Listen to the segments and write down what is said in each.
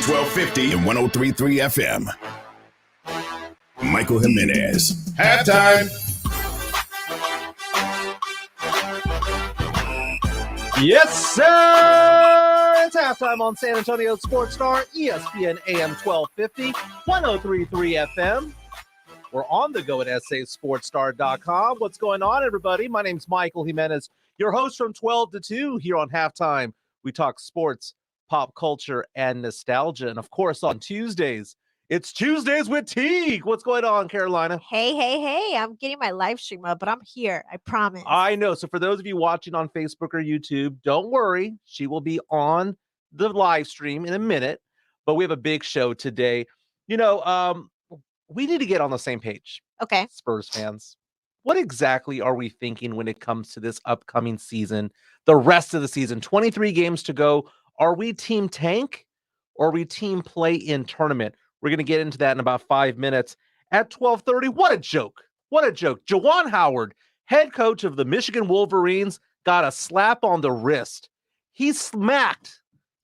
1250 and 1033 FM. Michael Jimenez. Halftime. Yes, sir! It's halftime on San Antonio Sports Star, ESPN AM 1250, 1033 FM. We're on the go at SASportsStar.com. What's going on, everybody? My name's Michael Jimenez, your host from 12 to 2 here on Halftime. We talk sports, pop culture, and nostalgia. And, of course, on Tuesdays, it's Tuesdays with Teague. What's going on, Carolina? Hey. I'm getting my live stream up, but I'm here. I promise. I know. So for those of you watching on Facebook or YouTube, don't worry. She will be on the live stream in a minute. But we have a big show today. You know, we need to get on the same page. Okay. Spurs fans. What exactly are we thinking when it comes to this upcoming season, the rest of the season? 23 games to go. Are we team tank or are we team play in tournament? We're going to get into that in about 5 minutes at 12:30. What a joke. What a joke. Juwan Howard, head coach of the Michigan Wolverines, got a slap on the wrist. He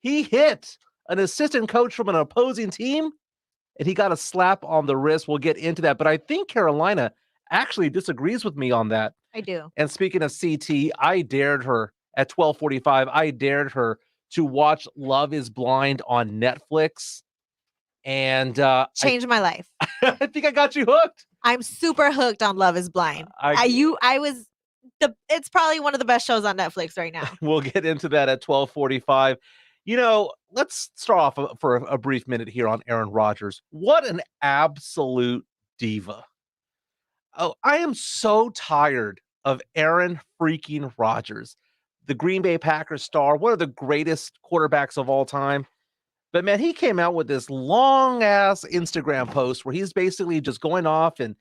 hit an assistant coach from an opposing team, and he got a slap on the wrist. We'll get into that. But I think Carolina actually disagrees with me on that. I do. And speaking of CT, I dared her at 12:45. I dared her to watch Love is Blind on Netflix. And changed my life. I think I got you hooked. I'm super hooked on Love is Blind. It's probably one of the best shows on Netflix right now. We'll get into that at 12:45. You know, let's start off for a brief minute here on Aaron Rodgers. What an absolute diva. Oh, I am so tired of Aaron freaking Rodgers, the Green Bay Packers star, one of the greatest quarterbacks of all time. But man, he came out with this long ass Instagram post where he's basically just going off, and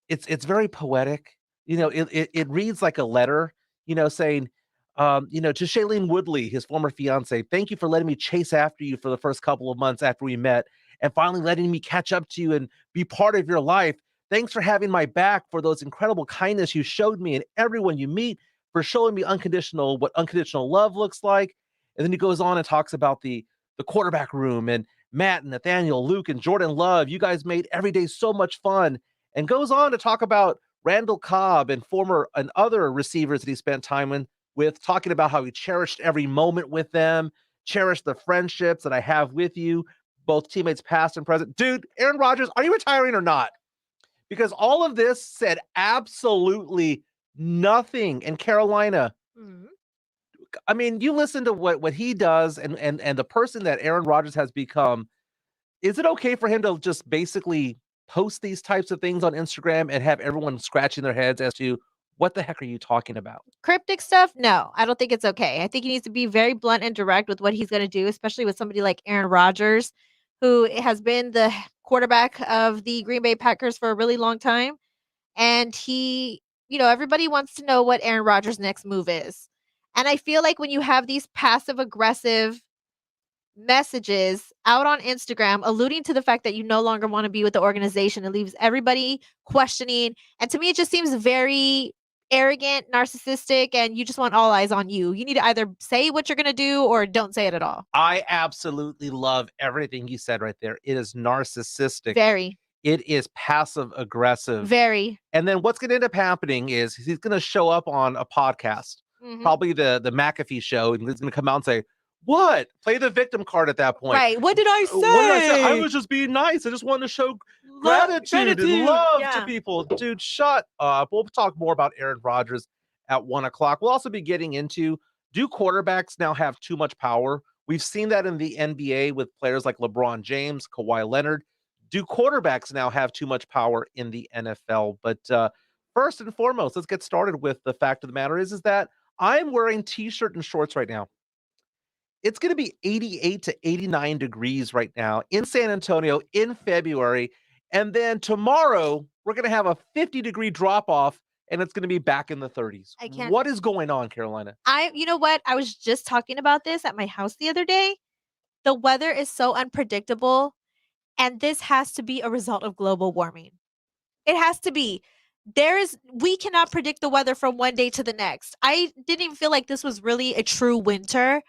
it's very poetic. You know, it reads like a letter, you know, saying, you know, to Shailene Woodley, his former fiance, thank you for letting me chase after you for the first couple of months after we met, and finally letting me catch up to you and be part of your life. Thanks for having my back, for those incredible kindness you showed me and everyone you meet, for showing me what unconditional love looks like. And then he goes on and talks about the quarterback room and Matt and Nathaniel, Luke and Jordan Love. You guys made every day so much fun, and goes on to talk about Randall Cobb and other receivers that he spent time with, talking about how he cherished every moment with them, cherished the friendships that I have with you, both teammates past and present. Dude, Aaron Rodgers, are you retiring or not? Because all of this said absolutely nothing. And Carolina, I mean, you listen to what he does and the person that Aaron Rodgers has become. Is it okay for him to just basically post these types of things on Instagram and have everyone scratching their heads as to what the heck are you talking about? Cryptic stuff? No, I don't think it's okay. I think he needs to be very blunt and direct with what he's going to do, especially with somebody like Aaron Rodgers, who has been the quarterback of the Green Bay Packers for a really long time. And everybody wants to know what Aaron Rodgers' next move is. And I feel like when you have these passive-aggressive messages out on Instagram alluding to the fact that you no longer want to be with the organization, it leaves everybody questioning. And to me, it just seems very arrogant, narcissistic, and you just want all eyes on you. You need to either say what you're going to do or don't say it at all. I absolutely love everything you said right there. It is narcissistic. Very. It is passive-aggressive. Very. And then what's going to end up happening is he's going to show up on a podcast. Probably the McAfee show, and he's going to come out and say, what? Play the victim card at that point. Right. What did I say? I was just being nice. I just wanted to show gratitude and love to people. Dude, shut up. We'll talk more about Aaron Rodgers at 1 o'clock. We'll also be getting into, do quarterbacks now have too much power? We've seen that in the NBA with players like LeBron James, Kawhi Leonard. Do quarterbacks now have too much power in the NFL? But first and foremost, let's get started with the fact of the matter is that I'm wearing t-shirt and shorts right now. It's going to be 88 to 89 degrees right now in San Antonio in February. And then tomorrow, we're going to have a 50-degree drop-off, and it's going to be back in the 30s. I can't. What is going on, Carolina? You know what? I was just talking about this at my house the other day. The weather is so unpredictable, and this has to be a result of global warming. It has to be. We cannot predict the weather from one day to the next. I didn't even feel like this was really a true winter.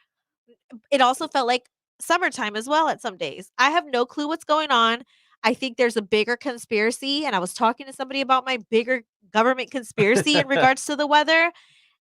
It also felt like summertime as well at some days. I have no clue what's going on. I think there's a bigger conspiracy, and I was talking to somebody about my bigger government conspiracy in regards to the weather.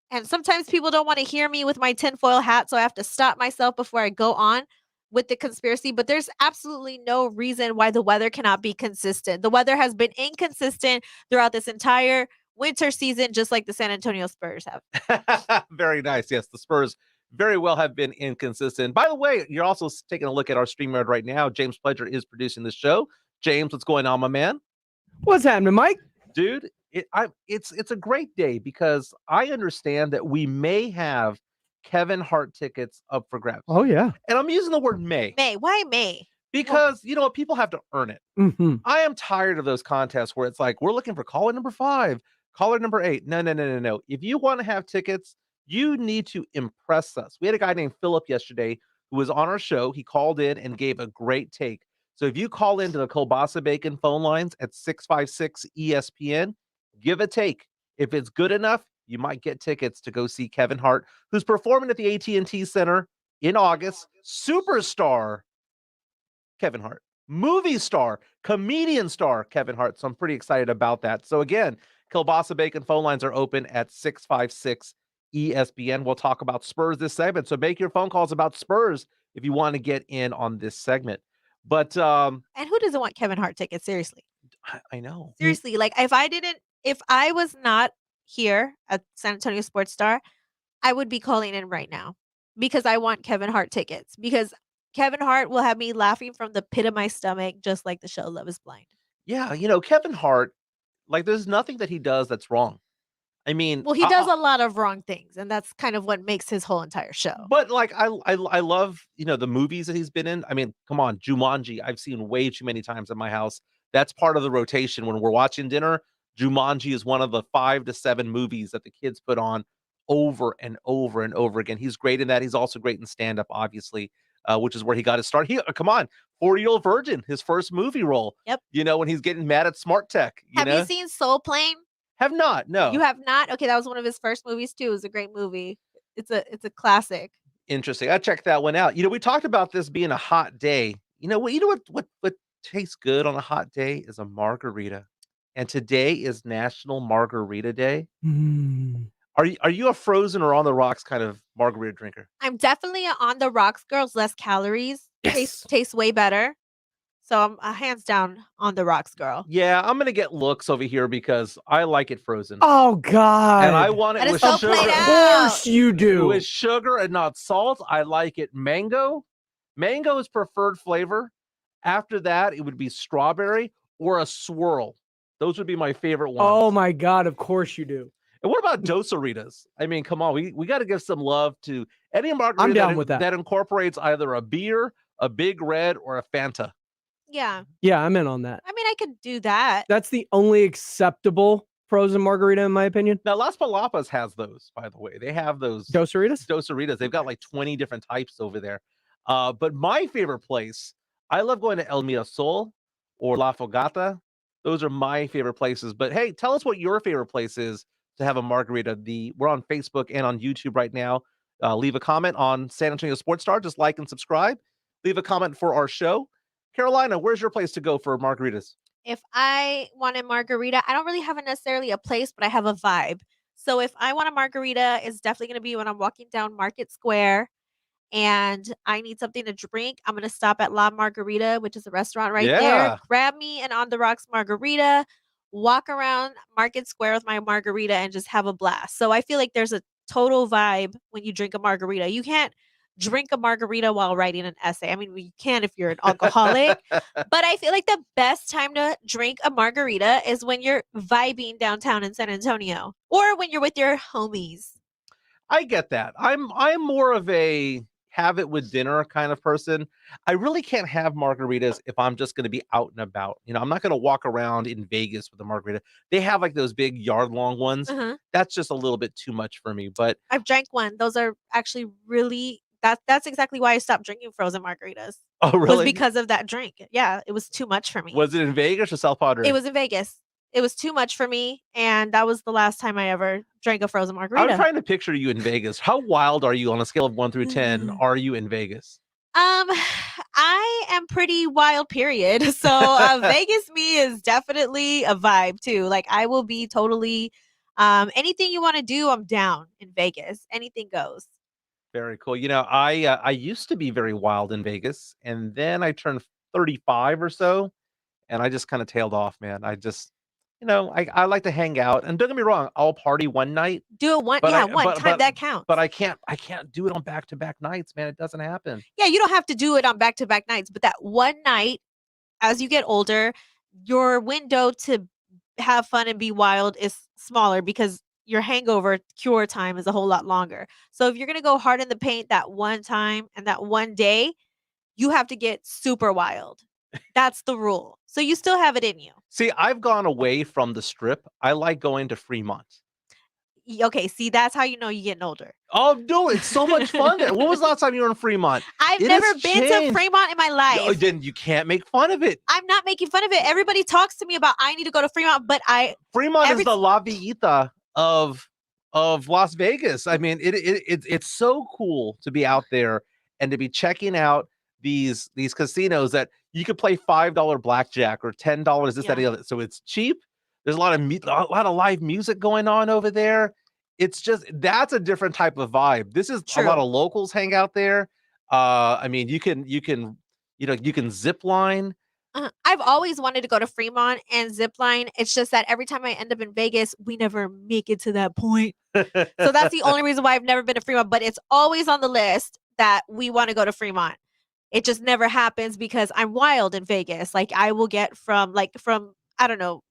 And sometimes people don't want to hear me with my tinfoil hat, so I have to stop myself before I go on with the conspiracy. But there's absolutely no reason why the weather cannot be consistent. The weather has been inconsistent throughout this entire winter season, just like the San Antonio Spurs have. Very nice. Yes, the Spurs very well have been inconsistent. By the way, you're also taking a look at our StreamYard right now. James Pledger is producing the show. James, what's going on, my man? What's happening, Mike? Dude, it's a great day because I understand that we may have Kevin Hart tickets up for grabs. Oh, yeah. And I'm using the word may. May. Why May? Because, you know what, people have to earn it. Mm-hmm. I am tired of those contests where it's like, we're looking for caller number 5, caller number 8. No. If you want to have tickets, you need to impress us. We had a guy named Philip yesterday who was on our show. He called in and gave a great take. So if you call into the Kielbasa Bacon phone lines at 656 ESPN, give a take. If it's good enough, you might get tickets to go see Kevin Hart, who's performing at the AT&T Center in August. Superstar Kevin Hart, movie star, comedian star Kevin Hart. So I'm pretty excited about that. So again, Kielbasa Bacon phone lines are open at 656 ESPN. We'll talk about Spurs this segment. So make your phone calls about Spurs if you want to get in on this segment. But and who doesn't want Kevin Hart tickets? Seriously. I know. Seriously, like if I was not here at San Antonio Sports Star, I would be calling in right now because I want Kevin Hart tickets because Kevin Hart will have me laughing from the pit of my stomach, just like the show Love is Blind. Yeah, you know, Kevin Hart, like there's nothing that he does that's wrong. I mean, well, he does a lot of wrong things, and that's kind of what makes his whole entire show. But like, I love, you know, the movies that he's been in. I mean, come on, Jumanji, I've seen way too many times at my house. That's part of the rotation when we're watching dinner. Jumanji is one of the 5 to 7 movies that the kids put on over and over and over again. He's great in that. He's also great in stand-up, obviously, which is where he got his start. Come on, 40-Year-Old Virgin, his first movie role. Yep. You know, when he's getting mad at Smart Tech. Have you seen Soul Plane? Have not, no. You have not? Okay, that was one of his first movies too. It was a great movie. It's a classic. Interesting. I checked that one out. You know, we talked about this being a hot day. You know what tastes good on a hot day is a margarita. And today is National Margarita Day. Mm. Are you a frozen or on the rocks kind of margarita drinker? I'm definitely a on the rocks girls, less calories. Yes. Tastes way better. So I'm a hands down on the rocks girl. Yeah, I'm gonna get looks over here because I like it frozen. Oh, God. And I want it That is with so sugar. played Of out. course you do. With sugar and not salt. I like it mango. Mango is preferred flavor. After that, it would be strawberry or a swirl. Those would be my favorite ones. Oh, my God. Of course you do. And what about Dosaritas? I mean, come on, we got to give some love to any margarita I'm down with that. that incorporates either a beer, a Big Red, or a Fanta. Yeah. Yeah, I'm in on that. I mean, I could do that. That's the only acceptable frozen margarita, in my opinion. Now, Las Palapas has those, by the way. They have those Dosaritas? Dosaritas. They've got like 20 different types over there. But my favorite place, I love going to El Mirasol or La Fogata. Those are my favorite places. But hey, tell us what your favorite place is to have a margarita. We're on Facebook and on YouTube right now. Leave a comment on San Antonio Sports Star. Just like and subscribe. Leave a comment for our show. Carolina, where's your place to go for margaritas? If I want a margarita, I don't really have necessarily a place, but I have a vibe. So if I want a margarita, it's definitely going to be when I'm walking down Market Square and I need something to drink. I'm going to stop at La Margarita, which is a restaurant right Yeah. there. Grab me an on the rocks margarita, walk around Market Square with my margarita and just have a blast. So I feel like there's a total vibe when you drink a margarita. You can't drink a margarita while writing an essay. I mean, you can if you're an alcoholic, but I feel like the best time to drink a margarita is when you're vibing downtown in San Antonio or when you're with your homies. I get that. I'm more of a have it with dinner kind of person. I really can't have margaritas if I'm just going to be out and about. You know, I'm not going to walk around in Vegas with a margarita. They have like those big yard long ones. Uh-huh. That's just a little bit too much for me. But I've drank one. Those are actually really that's exactly why I stopped drinking frozen margaritas. oh, Was really? because of that drink. Yeah, it was too much for me. Was it in Vegas or South Padre? It was in Vegas. It was too much for me, and that was the last time I ever drank a frozen I'm margarita. trying to picture you in Vegas. How wild are you on a scale of 1 through 10? Are you in Vegas? I am pretty wild, period. So Vegas me is definitely a vibe too. Like I will be totally anything you want to do, I'm down in Vegas. Anything goes. Very cool. I used to be very wild in Vegas, and then I turned 35 or so, and I just kind of tailed off, man. I like to hang out, and don't get me wrong, I'll party one night, Do it one, but yeah, I one time that counts. but I can't do it on back to back nights, man. It doesn't happen. Yeah, you don't have to do it on back to back nights, but that one night as you get older, your window to have fun and be wild is smaller because your hangover cure time is a whole lot longer. So if you're going to go hard in the paint that one time and that one day, you have to get super wild. That's the rule. So you still have it in you. See, I've gone away from the strip. I like going to Fremont. Okay, see, that's how you know you're getting older. Oh, no, it's so much fun there. When was the last time you were in Fremont? I've It never has been to changed. Fremont in my life. Oh, then you can't make fun of it. I'm not making fun of it. Everybody talks to me about I need to go to Fremont, but Fremont every- is the La Villita of Las Vegas. I mean, it's so cool to be out there and to be checking out these casinos that you could play $5 blackjack or $10 this, that, and the other. So it's cheap. There's a lot of live music going on over there. It's just that's a different type of vibe. This is a lot True. of locals hang out there. I mean, you can zip line. I've always wanted to go to Fremont and zipline. It's just that every time I end up in Vegas, we never make it to that point. So that's the only reason why I've never been to Fremont, but it's always on the list that we want to go to Fremont. It just never happens because I'm wild in Vegas. Like I will get from I don't know,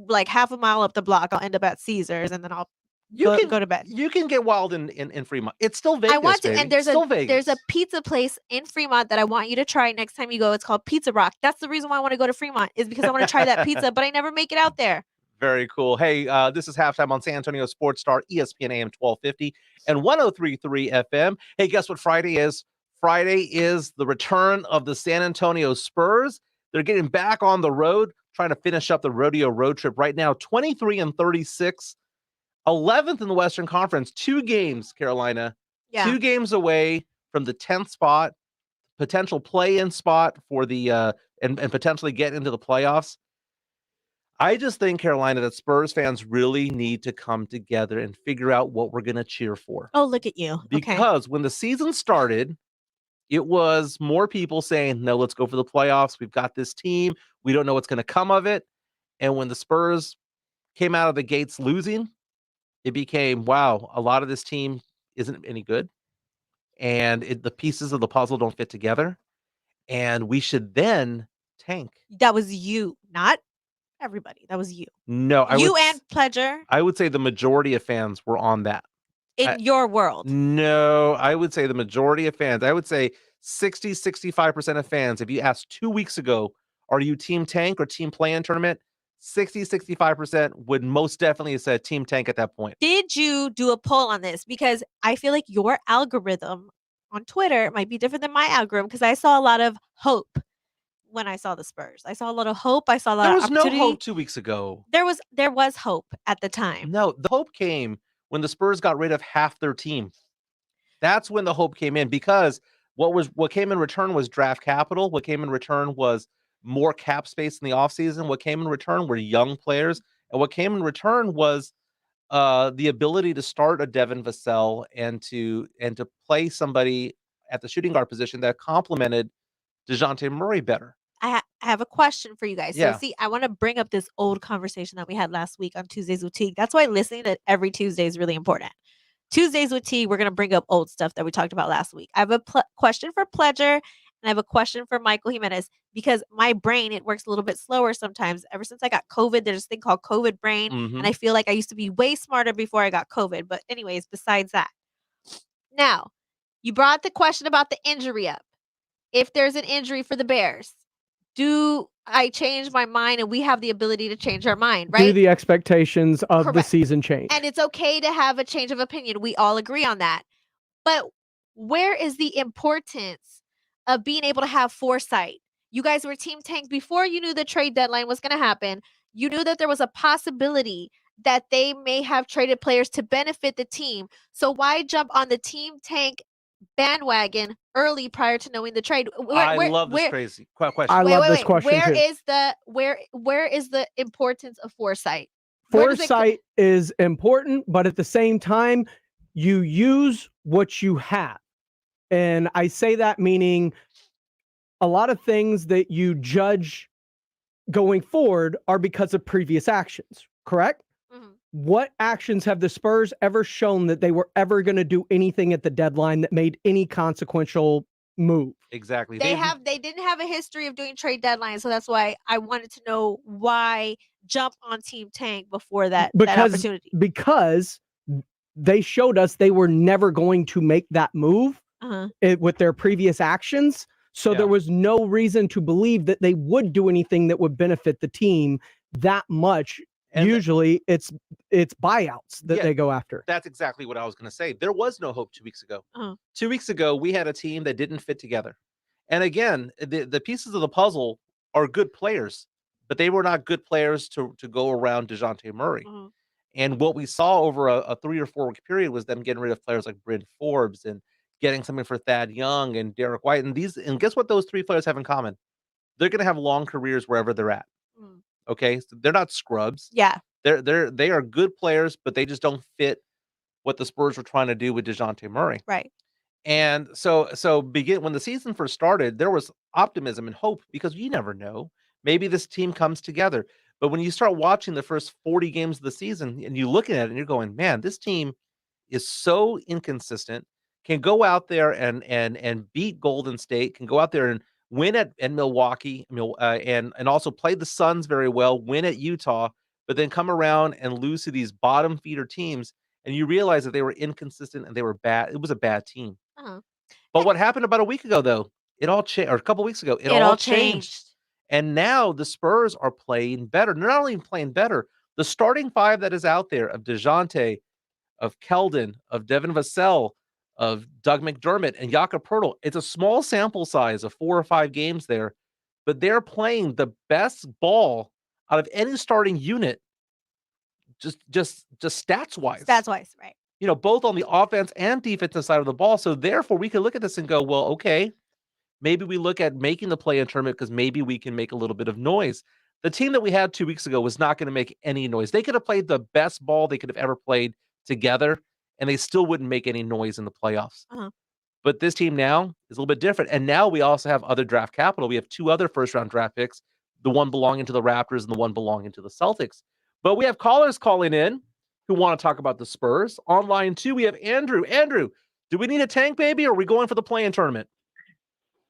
like half a mile up the block, I'll end up at Caesars and then I'll go to bed. You can get wild in Fremont. It's still Vegas. I want to, baby. and there's Still a Vegas. pizza place in Fremont that I want you to try next time you go. It's called Pizza Rock. That's the reason why I want to go to Fremont is because I want to try that pizza, but I never make it out there. Very cool. Hey, this is halftime on San Antonio Sports Star, ESPN AM 1250 and 103.3 FM. Hey, guess what Friday is? Friday is the return of the San Antonio Spurs. They're getting back on the road, trying to finish up the rodeo road trip right now. 23-36, 11th in the Western Conference. 2 games, Carolina. Yeah. 2 games away from the 10th spot, potential play-in spot for the and potentially get into the playoffs. I just think, Carolina, that Spurs fans really need to come together and figure out what we're going to cheer for. Oh, look at you. Okay. Because when the season started, it was more people saying, no, let's go for the playoffs. We've got this team. We don't know what's going to come of it. And when the Spurs came out of the gates losing, it became, wow, a lot of this team isn't any good. And the pieces of the puzzle don't fit together. And we should tank. That was you, not everybody. That was you. No, and Pledger I would say the majority of fans were on that. in your world. No, I would say the majority of fans. I would say 65% of fans. If you asked 2 weeks ago, are you team tank or team play-in tournament? 65% would most definitely have said team tank at that point. Did you do a poll on this? Because I feel like your algorithm on Twitter might be different than my algorithm because I saw a lot of hope when I saw the Spurs. I saw a lot of hope. I saw a lot There of was no opportunity. hope 2 weeks ago. There was hope at the time. No, the hope came when the Spurs got rid of half their team. That's when the hope came in because what came in return was draft capital. What came in return was more cap space in the offseason. What came in return were young players. And what came in return was the ability to start a Devin Vassell and to play somebody at the shooting guard position that complemented DeJounte Murray better. I have a question for you guys. Yeah. So see, I want to bring up this old conversation that we had last week on Tuesdays with Teague. That's why listening to every Tuesday is really important. Tuesdays with Teague, we're going to bring up old stuff that we talked about last week. I have a question for Pledger and I have a question for Michael Jimenez because my brain, it works a little bit slower sometimes. Ever since I got COVID, there's this thing called COVID brain. Mhm. And I feel like I used to be way smarter before I got COVID. But anyways, besides that. Now, you brought the question about the injury up. If there's an injury for the Bears, do I change my mind and we have the ability to change our mind, right? Do the expectations of the Correct. season change? And it's okay to have a change of opinion. We all agree on that. But where is the importance of being able to have foresight? You guys were team tank before you knew the trade deadline was going to happen. You knew that there was a possibility that they may have traded players to benefit the team. So why jump on the team tank bandwagon early prior to knowing the trade. I love this crazy question. I love this question Where too. is the importance of foresight? Where does it Foresight is important, but at the same time, you use what you have. And I say that meaning a lot of things that you judge going forward are because of previous actions, correct? Mhm. What actions have the Spurs ever shown that they were ever going to do anything at the deadline that made any consequential move? Exactly. They didn't have a history of doing trade deadlines, so that's why I wanted to know why jump on Team Tank before that opportunity. Because they showed us they were never going to make that move with their previous actions. So there was no reason to believe that they would do anything that would benefit the team that much. And usually it's buyouts that they go after. That's exactly what I was going to say. There was no hope 2 weeks ago. 2 weeks ago, we had a team that didn't fit together. And again, the pieces of the puzzle are good players, but they were not good players to go around DeJounte Murray. And what we saw over a 3 or 4 week period was them getting rid of players like Bryn Forbes and getting something for Thad Young and Derek White. And guess what those 3 players have in common? They're going to have long careers wherever they're at. Okay, so they're not scrubs. Yeah, they are good players, but they just don't fit what the Spurs were trying to do with DeJounte Murray. Right. And so when the season first started, there was optimism and hope because you never know. Maybe this team comes together. But when you start watching the first 40 games of the season and you look at it and you're going, man, this team is so inconsistent, can go out there and beat Golden State, can go out there and win at Milwaukee, and also play the Suns very well, win at Utah, but then come around and lose to these bottom feeder teams, and you realize that they were inconsistent and they were bad. It was a bad team. But what happened about a week ago, though? It all changed, or a couple weeks ago, it all changed. And now the Spurs are playing better. They're not only playing better, the starting 5 that is out there of DeJounte, of Keldon, of Devin Vassell, of Doug McDermott and Jakob Poeltl. It's a small sample size of 4 or 5 games there, but they're playing the best ball out of any starting unit, just stats wise. Stats wise, right? Both on the offense and defensive side of the ball. So therefore, we can look at this and go, well, okay, maybe we look at making the play-in tournament because maybe we can make a little bit of noise. The team that we had 2 weeks ago was not going to make any noise. They could have played the best ball they could have ever played together, and they still wouldn't make any noise in the playoffs. But this team now is a little bit different. And now we also have other draft capital. We have 2 other first-round draft picks, the one belonging to the Raptors and the one belonging to the Celtics. But we have callers calling in who want to talk about the Spurs. Online, too, we have Andrew. Andrew, do we need a tank, baby, or are we going for the play-in tournament?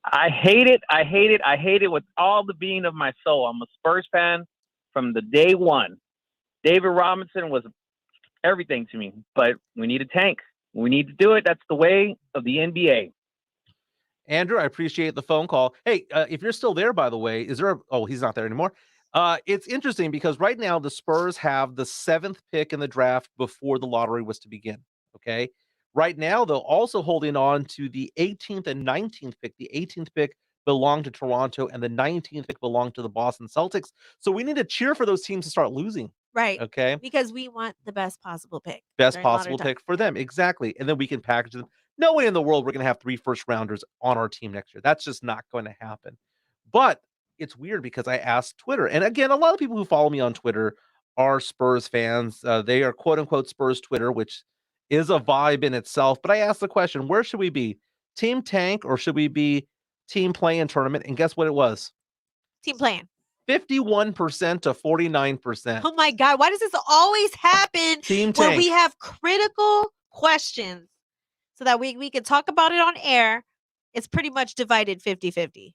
I hate it. I hate it. I hate it with all the being of my soul. I'm a Spurs fan from the day one. David Robinson was everything to me, but we need a tank. We need to do it. That's the way of the NBA. Andrew, I appreciate the phone call. Hey, if you're still there, by the way, he's not there anymore. It's interesting because right now the Spurs have the 7th pick in the draft before the lottery was to begin. Okay. Right now, though, also holding on to the 18th and 19th pick. The 18th pick belonged to Toronto and the 19th pick belonged to the Boston Celtics. So we need to cheer for those teams to start losing. Right. Okay. Because we want the best possible pick. Best possible pick for them. Exactly. And then we can package them. No way in the world we're going to have 3 first-rounders on our team next year. That's just not going to happen. But it's weird because I asked Twitter. And again, a lot of people who follow me on Twitter are Spurs fans. They are quote-unquote Spurs Twitter, which is a vibe in itself. But I asked the question, where should we be? Team tank or should we be team play-in tournament? And guess what it was? Team play-in. 51% to 49%. Oh my God. Why does this always happen Team when tank. we have critical questions so that we can talk about it on air? It's pretty much divided 50-50.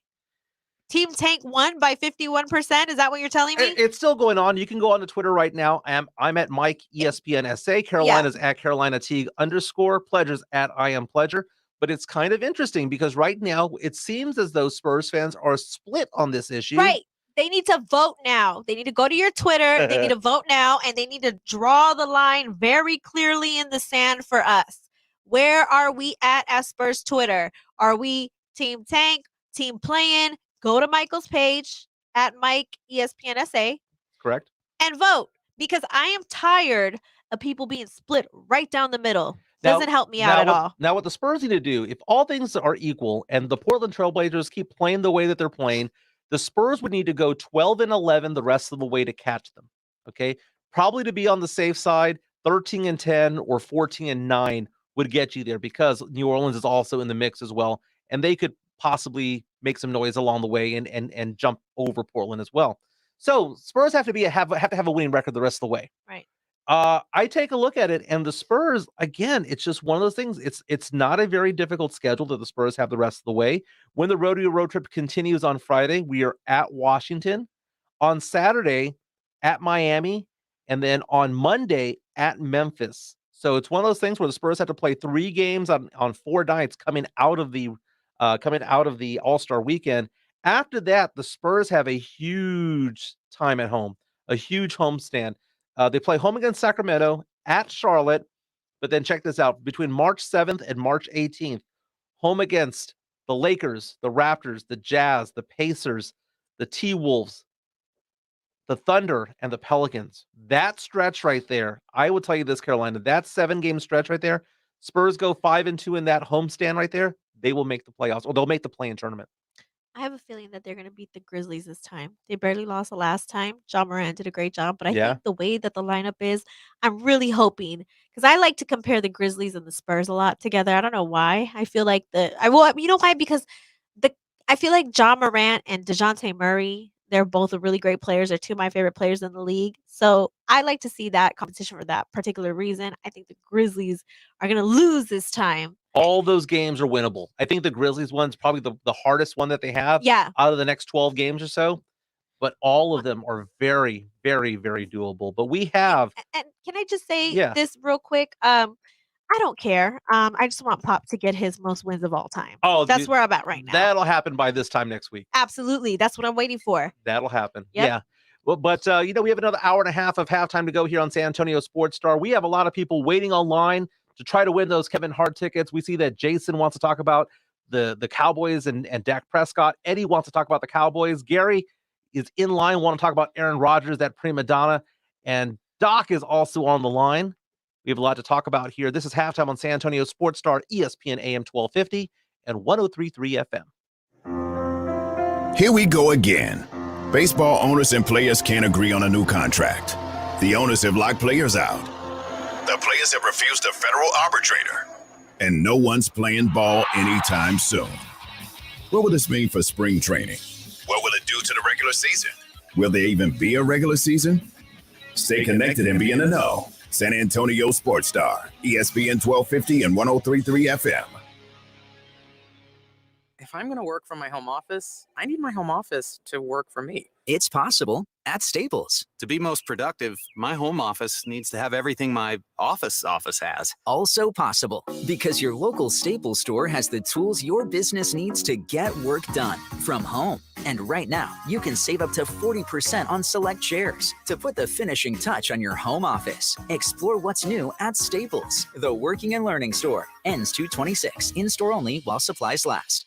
Team Tank won by 51%. Is that what you're telling me? It's still going on. You can go on to Twitter right now. I'm at Mike ESPN SA. Carolina's at Carolina Teague _ Pledger's at I am Pledger. But it's kind of interesting because right now it seems as though Spurs fans are split on this issue. Right. They need to vote now. They need to go to your Twitter. They need to vote now, and they need to draw the line very clearly in the sand for us. Where are we at Spurs Twitter? Are we Team Tank, Team Play-In? Go to Michael's page at Mike ESPN SA. Correct. And vote, because I am tired of people being split right down the middle. Doesn't help me out at all. Now, what the Spurs need to do, if all things are equal and the Portland Trailblazers keep playing the way that they're playing, the Spurs would need to go 12-11 the rest of the way to catch them. Okay, probably to be on the safe side, 13-10 or 14-9 would get you there because New Orleans is also in the mix as well, and they could possibly make some noise along the way and jump over Portland as well. So Spurs have to have a winning record the rest of the way. Right. I take a look at it, and the Spurs, again, it's just one of those things. It's not a very difficult schedule that the Spurs have the rest of the way. When the rodeo road trip continues on Friday, we are at Washington. On Saturday, at Miami, and then on Monday at Memphis. So it's one of those things where the Spurs have to play 3 games on 4 nights coming out of the All-Star weekend. After that, the Spurs have a huge time at home, a huge homestand. They play home against Sacramento, at Charlotte, but then check this out. Between March 7th and March 18th, home against the Lakers, the Raptors, the Jazz, the Pacers, the T-Wolves, the Thunder, and the Pelicans. That stretch right there, I will tell you this, Carolina, that 7-game stretch right there, Spurs go 5-2 in that homestand right there, they will make the playoffs, or they'll make the play-in tournament. I have a feeling that they're going to beat the Grizzlies this time. They barely lost the last time. Ja Morant did a great job, but I think the way that the lineup is, I'm really hoping, because I like to compare the Grizzlies and the Spurs a lot together. I don't know why. I feel like you know why? Because I feel like Ja Morant and DeJounte Murray, they're both really great players. They're 2 of my favorite players in the league. So I like to see that competition for that particular reason. I think the Grizzlies are going to lose this time. All those games are winnable. I think the Grizzlies one's probably the hardest one that they have out of the next 12 games or so. But all of them are very, very, very doable. But we have... And can I just say this real quick? I don't care. I just want Pop to get his most wins of all time. Oh, that's where I'm at right now. That'll happen by this time next week. Absolutely. That's what I'm waiting for. That'll happen. Yep. Yeah. Well, but, we have another hour and a half of halftime to go here on San Antonio Sports Star. We have a lot of people waiting online to try to win those Kevin Hart tickets. We see that Jason wants to talk about the Cowboys and Dak Prescott. Eddie wants to talk about the Cowboys. Gary is in line, want to talk about Aaron Rodgers, that prima donna. And Doc is also on the line. We have a lot to talk about here. This is halftime on San Antonio Sports Star, ESPN AM 1250 and 103.3 FM. Here we go again. Baseball owners and players can't agree on a new contract. The owners have locked players out. The players have refused a federal arbitrator. And no one's playing ball anytime soon. What will this mean for spring training? What will it do to the regular season? Will there even be a regular season? Stay connected and be in the know. San Antonio Sports Star, ESPN 1250 and 103.3 FM. If I'm going to work from my home office, I need my home office to work for me. It's possible at Staples. To be most productive, my home office needs to have everything my office has. Also possible because your local Staples store has the tools your business needs to get work done from home. And right now, you can save up to 40% on select chairs to put the finishing touch on your home office. Explore what's new at Staples, the working and learning store. Ends 2/26, in-store only while supplies last.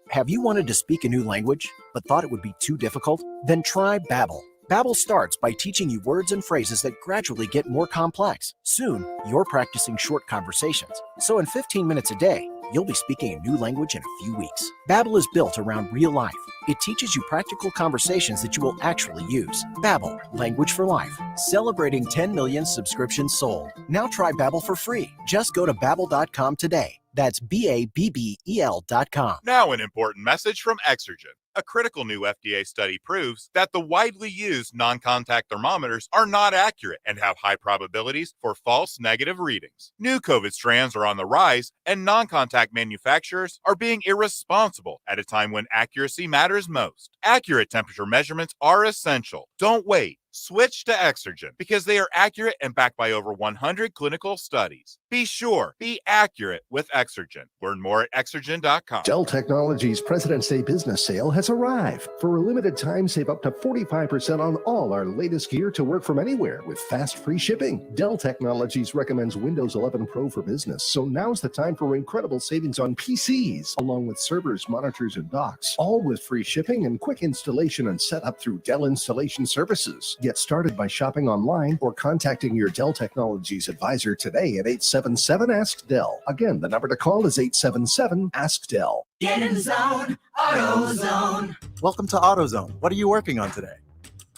Have you wanted to speak a new language, but thought it would be too difficult? Then try Babbel. Babbel starts by teaching you words and phrases that gradually get more complex. Soon, you're practicing short conversations. So in 15 minutes a day, you'll be speaking a new language in a few weeks. Babbel is built around real life. It teaches you practical conversations that you will actually use. Babbel, language for life. Celebrating 10 million subscriptions sold. Now try Babbel for free. Just go to Babbel.com today. That's Babbel.com. Now an important message from Exergen. A critical new FDA study proves that the widely used non-contact thermometers are not accurate and have high probabilities for false negative readings. New COVID strands are on the rise, and non-contact manufacturers are being irresponsible at a time when accuracy matters most. Accurate temperature measurements are essential. Don't wait. Switch to Exergen because they are accurate and backed by over 100 clinical studies. Be sure, be accurate with Exergen. Learn more at Exergen.com. Dell Technologies President's Day business sale has has arrived. For a limited time, save up to 45% on all our latest gear to work from anywhere with fast free shipping. Dell Technologies recommends Windows 11 Pro for business, so now's the time for incredible savings on PCs, along with servers, monitors, and docks, all with free shipping and quick installation and setup through Dell Installation Services. Get started by shopping online or contacting your Dell Technologies advisor today at 877-ASK-DELL. Again, the number to call is 877-ASK-DELL. Get in the zone, AutoZone. Welcome to AutoZone. What are you working on today?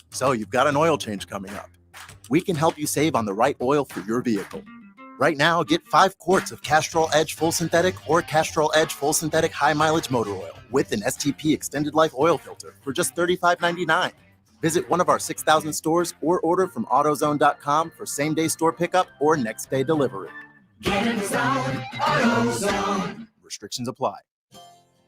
So you've got an oil change coming up. We can help you save on the right oil for your vehicle. Right now, get 5 quarts of Castrol Edge Full Synthetic or Castrol Edge Full Synthetic High Mileage Motor Oil with an STP Extended Life Oil Filter for just $35.99. Visit one of our 6,000 stores or order from AutoZone.com for same-day store pickup or next-day delivery. Get in the zone, AutoZone. Restrictions apply.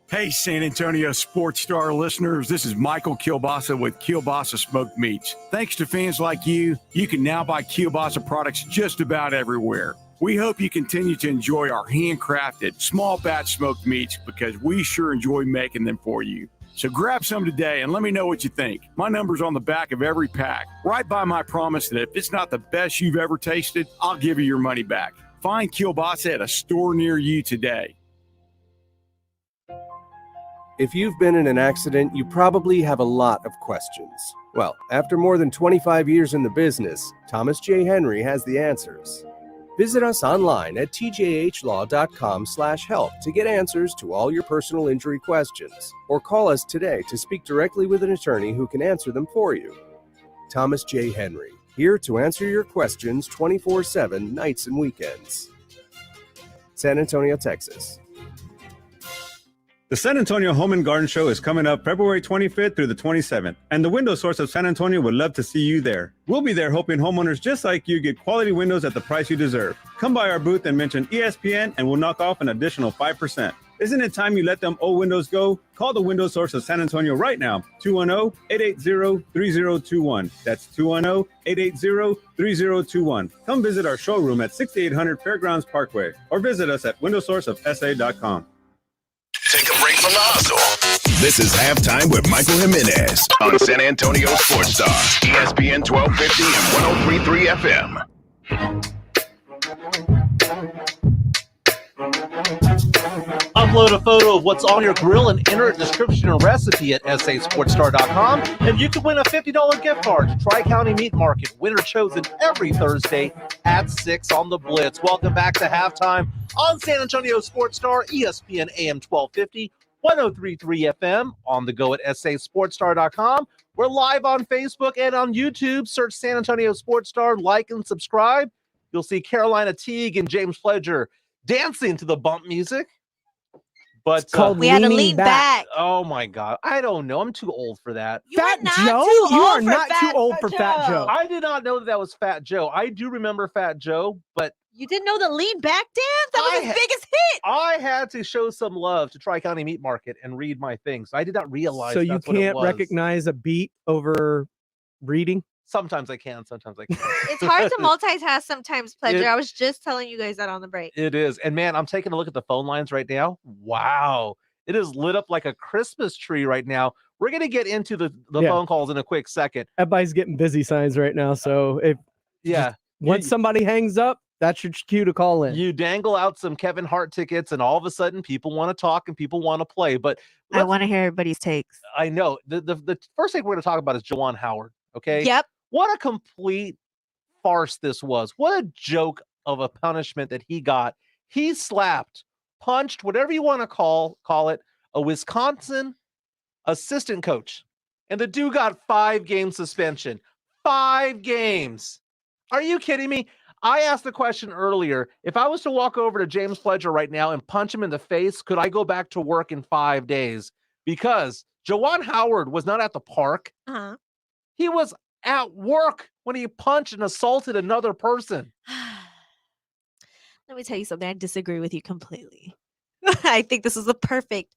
Hey, San Antonio Sports Star listeners, this is Michael Kielbasa with Kielbasa Smoked Meats. Thanks to fans like you, you can now buy Kielbasa products just about everywhere. We hope you continue to enjoy our handcrafted, small batch smoked meats because we sure enjoy making them for you. So grab some today and let me know what you think. My number's on the back of every pack. Right by my promise that if it's not the best you've ever tasted, I'll give you your money back. Find Kielbasa at a store near you today. If you've been in an accident, you probably have a lot of questions. Well, after more than 25 years in the business, Thomas J. Henry has the answers. Visit us online at tjhlaw.com/help to get answers to all your personal injury questions, or call us today to speak directly with an attorney who can answer them for you. Thomas J. Henry, here to answer your questions 24/7 nights and weekends. San Antonio, Texas. The San Antonio Home and Garden Show is coming up February 25th through the 27th, and the Window Source of San Antonio would love to see you there. We'll be there hoping homeowners just like you get quality windows at the price you deserve. Come by our booth and mention ESPN, and we'll knock off an additional 5%. Isn't it time you let them old windows go? Call the Window Source of San Antonio right now, 210-880-3021. That's 210-880-3021. Come visit our showroom at 6800 Fairgrounds Parkway, or visit us at windowsourceofsa.com. Take a break from the hustle. This is Halftime with Michael Jimenez on San Antonio Sports Star, ESPN 1250 and 103.3 FM. Upload a photo of what's on your grill and enter a description and recipe at sasportstar.com, and you can win a $50 gift card to Tri-County Meat Market. Winner chosen every Thursday at 6 on the Blitz. Welcome back to Halftime on San Antonio Sports Star, ESPN AM 1250, 103.3 FM, on the go at sasportstar.com. We're live on Facebook and on YouTube. Search San Antonio Sports Star, like and subscribe. You'll see Carolina Teague and James Pledger dancing to the bump music. But we had to lean back. Oh my God. I don't know. I'm too old for that. Fat Joe? You are not too old for Fat Joe. I did not know that was Fat Joe. I do remember Fat Joe, but you didn't know the lean back dance? That was his biggest hit. I had to show some love to Tri-County Meat Market and read my things. I did not realize So you that's what it can't was. recognize a beat over reading? Sometimes I can, sometimes I can't. It's hard to multitask sometimes, Pledger. It- I was just telling you guys that on the break. It is. And man, I'm taking a look at the phone lines right now. Wow. It is lit up like a Christmas tree right now. We're going to get into the Yeah. phone calls in a quick second. Everybody's getting busy signs right now. So if once somebody hangs up, that's your cue to call in. You dangle out some Kevin Hart tickets, and all of a sudden people want to talk and people want to play. But I want to hear everybody's takes. I know. The first thing we're going to talk about is Juwan Howard. Okay. Yep. What a complete farce this was. What a joke of a punishment that he got. He slapped, punched, whatever you want to call it, a Wisconsin assistant coach. And the dude got 5-game suspension. 5 games. Are you kidding me? I asked the question earlier. If I was to walk over to James Pledger right now and punch him in the face, could I go back to work in 5 days? Because Juwan Howard was not at the park. Uh-huh. He was at work when he punched and assaulted another person. Let me tell you something. I disagree with you completely. I think this is the perfect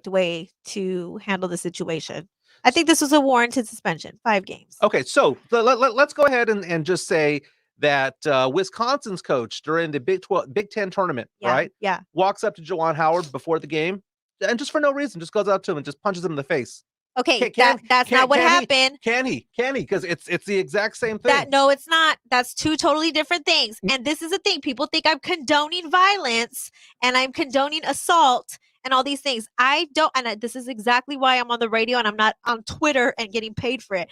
way to handle the situation. I think this was a warranted suspension. 5 games. Okay, so let's go ahead and just say that Wisconsin's coach during the Big Ten tournament, Yeah, right? yeah. Walks up to Juwan Howard before the game and just for no reason, just goes out to him and just punches him in the face. Okay, that's not what happened. Can he? Because it's the exact same thing. No, it's not. That's two totally different things. And this is the thing. People think I'm condoning violence and I'm condoning assault and all these things. I don't. And this is exactly why I'm on the radio and I'm not on Twitter and getting paid for it.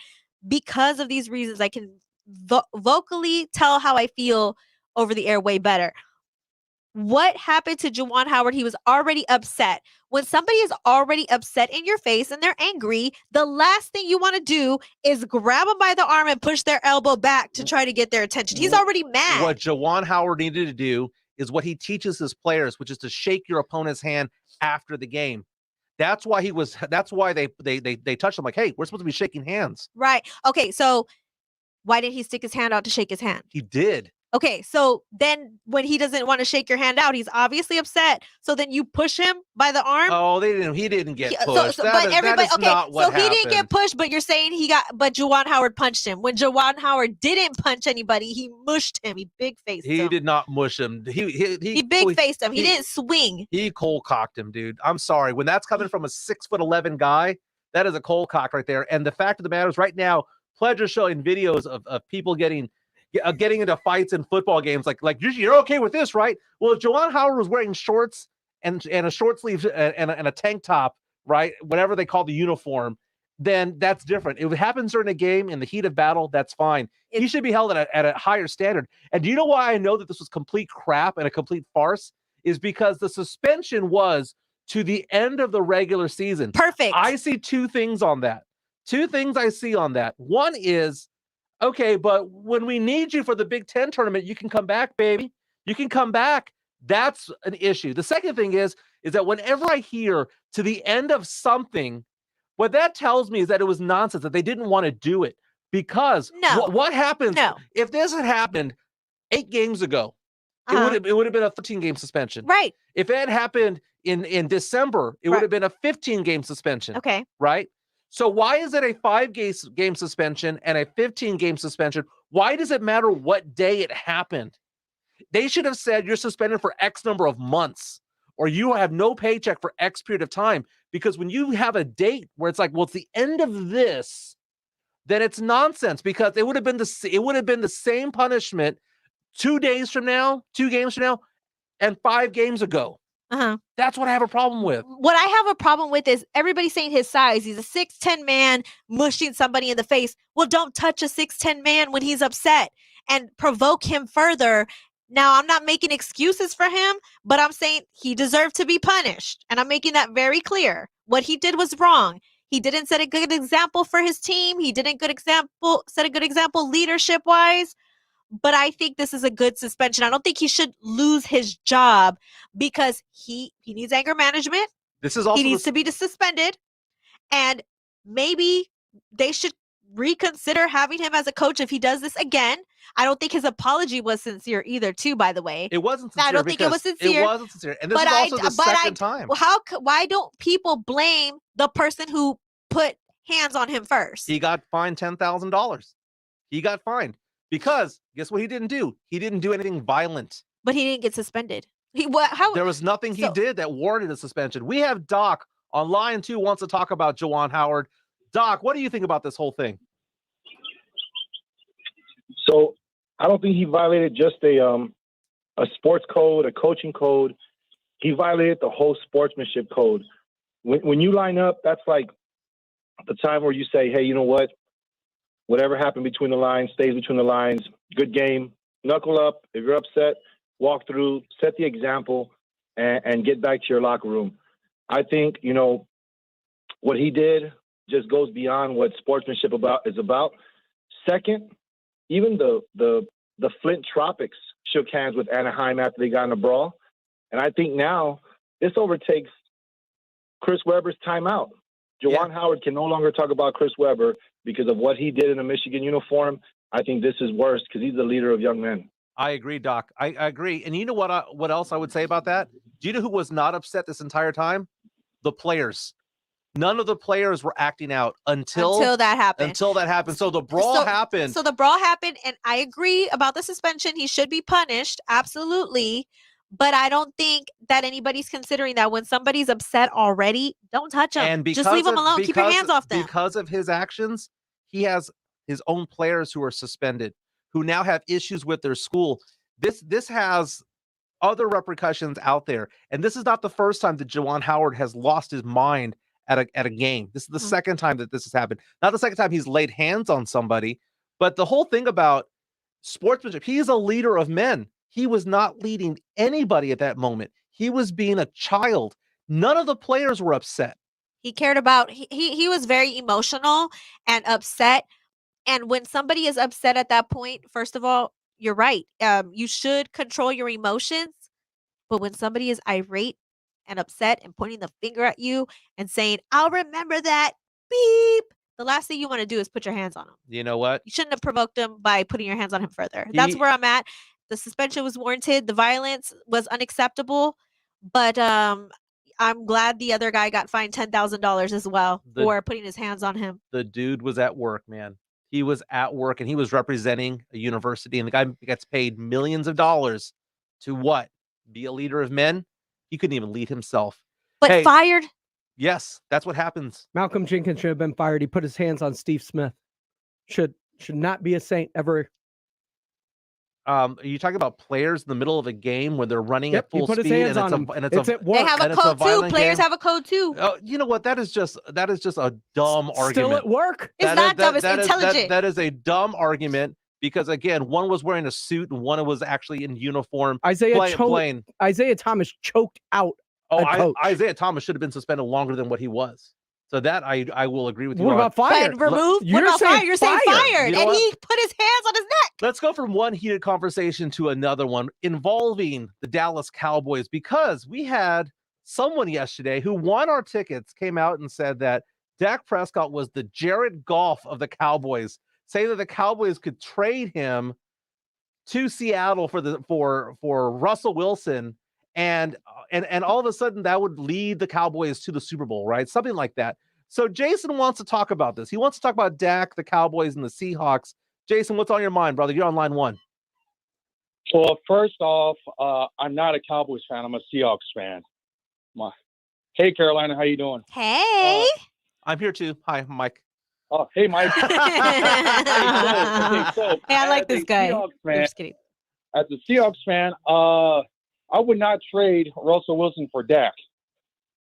Because of these reasons, I can vocally tell how I feel over the air way better. What happened to Juwan Howard? He was already upset. When somebody is already upset in your face and they're angry, the last thing you want to do is grab them by the arm and push their elbow back to try to get their attention. He's already mad. What Juwan Howard needed to do is what he teaches his players, which is to shake your opponent's hand after the game. That's why they touched him like, hey, we're supposed to be shaking hands. Right. Okay, so why didn't he stick his hand out to shake his hand? He did. Okay, so then when he doesn't want to shake your hand out, he's obviously upset. So then you push him by the arm. Oh, he didn't get pushed. He didn't get pushed, but you're saying but Juwan Howard punched him. When Juwan Howard didn't punch anybody, he mushed him. He big faced him. He did not mush him. He big faced him. He didn't swing. He cold cocked him, dude. I'm sorry. When that's coming from a 6'11" guy, that is a cold cock right there. And the fact of the matter is, right now, Pledge is showing videos of people getting into fights in football games. Like you're okay with this, right? Well, if Juwan Howard was wearing shorts and a short sleeve and a tank top, right, whatever they call the uniform, then that's different. If it happens during a game in the heat of battle, that's fine. He should be held at a higher standard. And do you know why I know that this was complete crap and a complete farce? Is because the suspension was to the end of the regular season. Perfect. I see two things on that. Two things I see on that. One is, okay, but when we need you for the Big Ten tournament, you can come back, baby. You can come back. That's an issue. The second thing is that whenever I hear to the end of something, what that tells me is that it was nonsense, that they didn't want to do it. Because what happens if this had happened 8 games ago, it would have been a 13-game suspension. Right. If it had happened in December, it would have been a 15-game suspension. Okay. Right? So why is it a 5-game suspension and a 15-game suspension? Why does it matter what day it happened? They should have said you're suspended for X number of months, or you have no paycheck for X period of time. Because when you have a date where it's like, well, it's the end of this, then it's nonsense. Because it would have been the same punishment 2 days from now, 2 games from now, and 5 games ago. That's what I have a problem with. What I have a problem with is everybody saying his size. He's a 6'10" man mushing somebody in the face. Well, don't touch a 6'10" man when he's upset and provoke him further. Now, I'm not making excuses for him, but I'm saying he deserved to be punished. And I'm making that very clear. What he did was wrong. He didn't set a good example for his team. He didn't set a good example leadership-wise. But I think this is a good suspension. I don't think he should lose his job because he needs anger management. He needs to be suspended. And maybe they should reconsider having him as a coach if he does this again. I don't think his apology was sincere either, too, by the way. It wasn't sincere. I don't think it was sincere. It wasn't sincere. And this is also the second time. Why don't people blame the person who put hands on him first? He got fined $10,000. He got fined. Because guess what he didn't do? He didn't do anything violent. But he didn't get suspended. There was nothing he did that warranted a suspension. We have Doc on line 2 wants to talk about Juwan Howard. Doc, what do you think about this whole thing? So I don't think he violated just a sports code, a coaching code. He violated the whole sportsmanship code. When you line up, that's like the time where you say, hey, you know what? Whatever happened between the lines stays between the lines. Good game. Knuckle up. If you're upset, walk through, set the example, and get back to your locker room. I think, what he did just goes beyond what sportsmanship is about. Second, even the Flint Tropics shook hands with Anaheim after they got in a brawl. And I think now this overtakes Chris Webber's timeout. Juwan Howard can no longer talk about Chris Webber because of what he did in a Michigan uniform. I think this is worse because he's the leader of young men. I agree, Doc. I agree. And you know what else I would say about that? Do you know who was not upset this entire time? The players. None of the players were acting out until that happened. So the brawl happened. So the brawl happened, and I agree about the suspension. He should be punished, absolutely. But I don't think that anybody's considering that when somebody's upset already, don't touch them. And Just leave them alone. Keep your hands off them. Because of his actions, he has his own players who are suspended, who now have issues with their school. This has other repercussions out there. And this is not the first time that Juwan Howard has lost his mind at a game. This is the second time that this has happened. Not the second time he's laid hands on somebody, but the whole thing about sportsmanship, he is a leader of men. He was not leading anybody at that moment. He was being a child. None of the players were upset. He cared about, he was very emotional and upset. And when somebody is upset at that point, first of all, you're right. You should control your emotions. But when somebody is irate and upset and pointing the finger at you and saying, I'll remember that, beep, the last thing you want to do is put your hands on him. You know what? You shouldn't have provoked him by putting your hands on him further. That's where I'm at. The suspension was warranted. The violence was unacceptable. But I'm glad the other guy got fined $10,000 as well for putting his hands on him. The dude was at work, man. He was at work and he was representing a university, and the guy gets paid millions of dollars to what? Be a leader of men? He couldn't even lead himself. But fired? Yes, that's what happens. Malcolm Jenkins should have been fired. He put his hands on Steve Smith. Should not be a Saint ever. Are you talking about players in the middle of a game where they're running at full speed and it's at work. They have a code too. Players have a code too. Oh, you know what? That is just a dumb argument. Still at work? It's not dumb. It's intelligent. That is a dumb argument because again, one was wearing a suit and one was actually in uniform. Isaiah Thomas choked out. Isaiah Thomas should have been suspended longer than what he was. So that I will agree with you. What about fired? But removed? What about fired? You're saying fired. You know and what? he put his hands on his neck. Let's go from one heated conversation to another one involving the Dallas Cowboys, because we had someone yesterday who won our tickets came out and said that Dak Prescott was the Jared Goff of the Cowboys, saying that the Cowboys could trade him to Seattle for Russell Wilson, and all of a sudden that would lead the Cowboys to the Super Bowl, right? Something like that. So Jason wants to talk about this. He wants to talk about Dak, the Cowboys, and the Seahawks. Jason, what's on your mind, brother? You're on line one. Well, first off, I'm not a Cowboys fan. I'm a Seahawks fan. Hey, Carolina, how you doing? Hey. I'm here too. Hi, Mike. Oh, hey, Mike. Hey, I like this guy. Fan, just kidding. As a Seahawks fan, I would not trade Russell Wilson for Dak.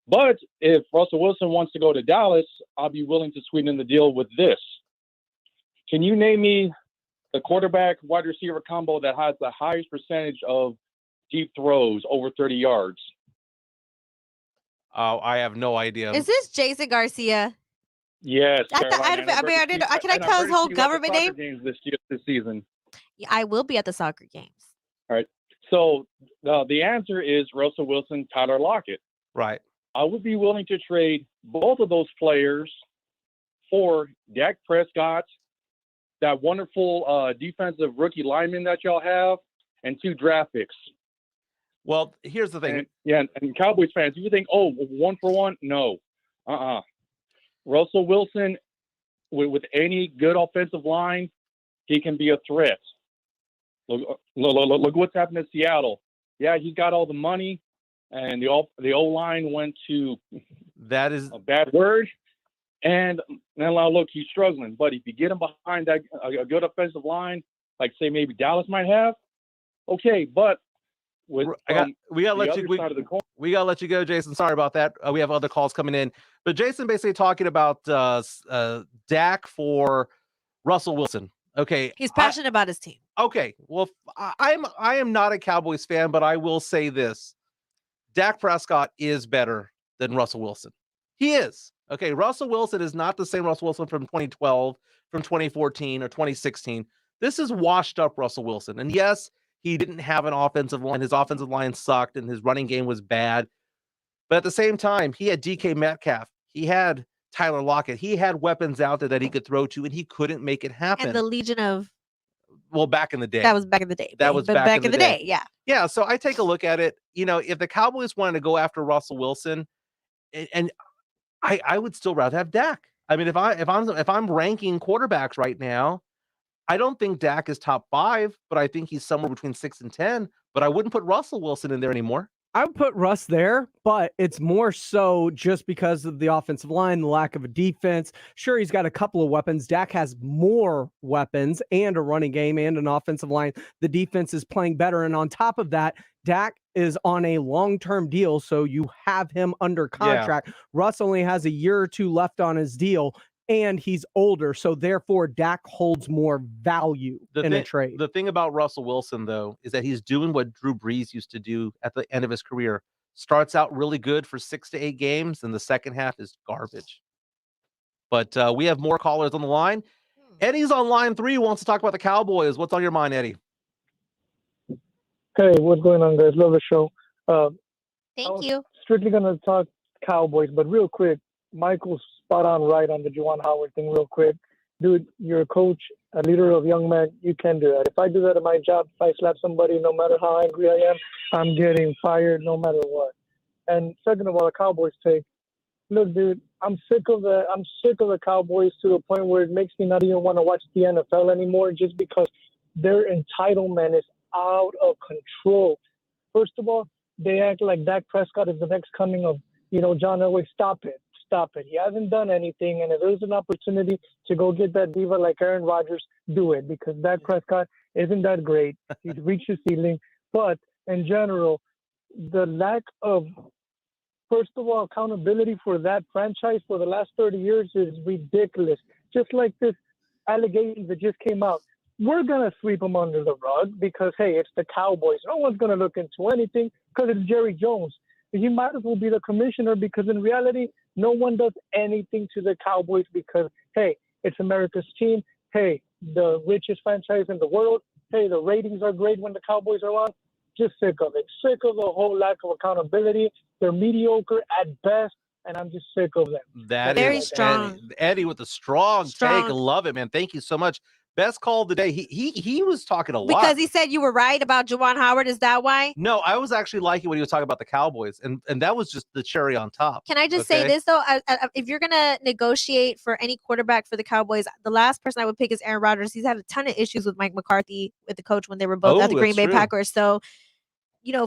But if Russell Wilson wants to go to Dallas, I'll be willing to sweeten the deal with this. Can you name me the quarterback wide receiver combo that has the highest percentage of deep throws over 30 yards? Oh, I have no idea. Is this Jason Garcia? Yes. Can I tell his whole government name? Games this season. Yeah, I will be at the soccer games. All right. So the answer is Russell Wilson, Tyler Lockett. Right. I would be willing to trade both of those players for Dak Prescott, that wonderful defensive rookie lineman that y'all have, and 2 draft picks. Well, here's the thing. And Cowboys fans, you think, oh, 1 for 1? No. Russell Wilson, with any good offensive line, he can be a threat. Look what's happened in Seattle. Yeah, he's got all the money, and the O-line went to that is a bad word. And now look, he's struggling. But if you get him behind that a good offensive line, like say maybe Dallas might have, okay. But we gotta let you go, Jason. Sorry about that. We have other calls coming in, but Jason basically talking about Dak for Russell Wilson. Okay, he's passionate about his team. Okay, well, I am not a Cowboys fan, but I will say this: Dak Prescott is better than Russell Wilson. He is. Okay, Russell Wilson is not the same Russell Wilson from 2012, from 2014, or 2016. This is washed up Russell Wilson. And yes, he didn't have an offensive line. His offensive line sucked, and his running game was bad. But at the same time, he had DK Metcalf. He had Tyler Lockett. He had weapons out there that he could throw to, and he couldn't make it happen. And the Legion of... Well, back in the day. That was back in the day. That was back in the day. Yeah. Yeah, so I take a look at it. You know, if the Cowboys wanted to go after Russell Wilson, and I would still rather have Dak. I mean, if I'm ranking quarterbacks right now, I don't think Dak is top 5, but I think he's somewhere between 6 and 10. But I wouldn't put Russell Wilson in there anymore. I would put Russ there, but it's more so just because of the offensive line, the lack of a defense. Sure, he's got a couple of weapons. Dak has more weapons and a running game and an offensive line. The defense is playing better. And on top of that, Dak is on a long-term deal, so you have him under contract. Yeah. Russ only has a year or two left on his deal, and he's older, so therefore Dak holds more value in a trade. The thing about Russell Wilson, though, is that he's doing what Drew Brees used to do at the end of his career. Starts out really good for 6 to 8 games, and the second half is garbage. But we have more callers on the line. Eddie's on line 3, wants to talk about the Cowboys. What's on your mind, Eddie? Hey, what's going on, guys? Love the show. Thank you. Strictly going to talk Cowboys, but real quick, Michael's spot on right on the Juwan Howard thing real quick. Dude, you're a coach, a leader of young men. You can do that. If I do that at my job, if I slap somebody, no matter how angry I am, I'm getting fired no matter what. And second of all, the Cowboys take. Look, dude, I'm sick of the Cowboys to the point where it makes me not even want to watch the NFL anymore just because their entitlement is out of control. First of all, they act like Dak Prescott is the next coming of, John Elway. Stop it. He hasn't done anything, and if there's an opportunity to go get that diva like Aaron Rodgers, do it, because Dak Prescott isn't that great. He's reached his ceiling. But in general, the lack of, first of all, accountability for that franchise for the last 30 years is ridiculous. Just like this allegations that just came out. We're going to sweep them under the rug because, hey, it's the Cowboys. No one's going to look into anything because it's Jerry Jones. He might as well be the commissioner because in reality, no one does anything to the Cowboys because, hey, it's America's team. Hey, the richest franchise in the world. Hey, the ratings are great when the Cowboys are on. Just sick of it. Sick of the whole lack of accountability. They're mediocre at best, and I'm just sick of them. That Very is strong. Eddie with a strong take. Love it, man. Thank you so much. Best call of the day. He was talking a lot. Because he said you were right about Juwan Howard. Is that why? No, I was actually liking when he was talking about the Cowboys, and that was just the cherry on top. Can I just say this, though? If you're going to negotiate for any quarterback for the Cowboys, the last person I would pick is Aaron Rodgers. He's had a ton of issues with Mike McCarthy, with the coach, when they were both at the Green Bay Packers. So,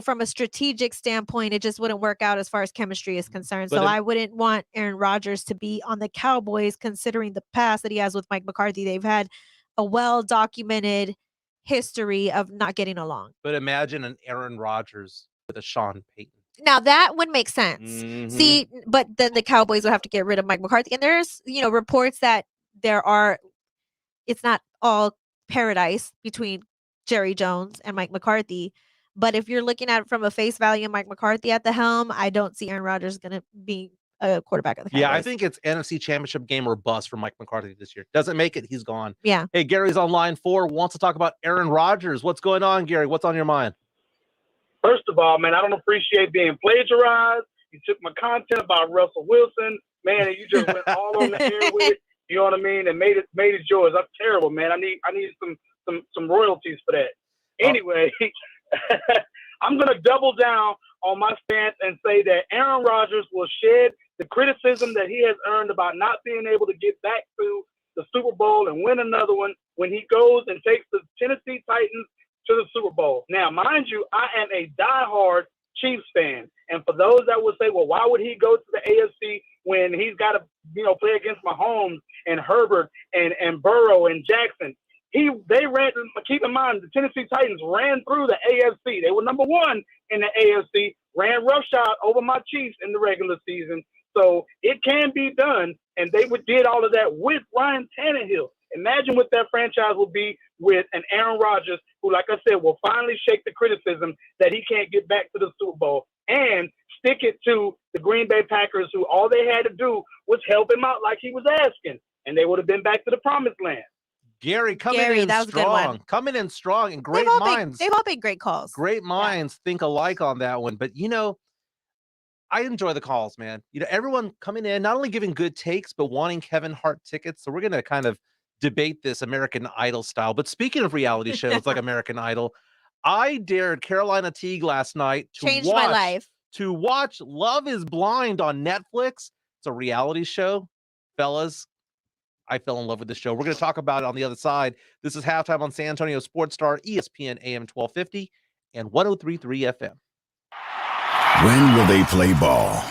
from a strategic standpoint, it just wouldn't work out as far as chemistry is concerned. So I wouldn't want Aaron Rodgers to be on the Cowboys, considering the past that he has with Mike McCarthy. They've had a well-documented history of not getting along. But imagine an Aaron Rodgers with a Sean Payton. Now that would make sense. Mm-hmm. See, but then the Cowboys would have to get rid of Mike McCarthy. And there's, reports that it's not all paradise between Jerry Jones and Mike McCarthy. But if you're looking at it from a face value, Mike McCarthy at the helm, I don't see Aaron Rodgers going to be a quarterback of the Cowboys. Yeah, I think it's NFC Championship game or bust for Mike McCarthy this year. Doesn't make it, he's gone. Yeah. Hey, Gary's on line 4, wants to talk about Aaron Rodgers. What's going on, Gary? What's on your mind? First of all, man, I don't appreciate being plagiarized. You took my content about Russell Wilson, man, and you just went all on the air with it. You know what I mean? And made it yours. That's terrible, man. I need some royalties for that. Anyway, I'm gonna double down on my stance and say that Aaron Rodgers will shed the criticism that he has earned about not being able to get back to the Super Bowl and win another one when he goes and takes the Tennessee Titans to the Super Bowl. Now, mind you, I am a diehard Chiefs fan. And for those that would say, well, why would he go to the AFC when he's got to, play against Mahomes and Herbert and Burrow and Jackson? They ran, keep in mind, the Tennessee Titans ran through the AFC. They were number 1 in the AFC, ran roughshod over my Chiefs in the regular season. So it can be done, and they did all of that with Ryan Tannehill. Imagine what that franchise will be with an Aaron Rodgers who, like I said, will finally shake the criticism that he can't get back to the Super Bowl and stick it to the Green Bay Packers, who all they had to do was help him out like he was asking, and they would have been back to the promised land. Gary coming in strong. Coming in strong, and great minds. They've all been great calls. Great minds think alike on that one. But, I enjoy the calls, man. Everyone coming in, not only giving good takes, but wanting Kevin Hart tickets. So we're going to kind of debate this American Idol style. But speaking of reality shows like American Idol, I dared Carolina Teague last night Changed my life. To watch Love is Blind on Netflix. It's a reality show. Fellas, I fell in love with the show. We're going to talk about it on the other side. This is Halftime on San Antonio Sports Star, ESPN AM 1250 and 103.3 FM. When will they play ball?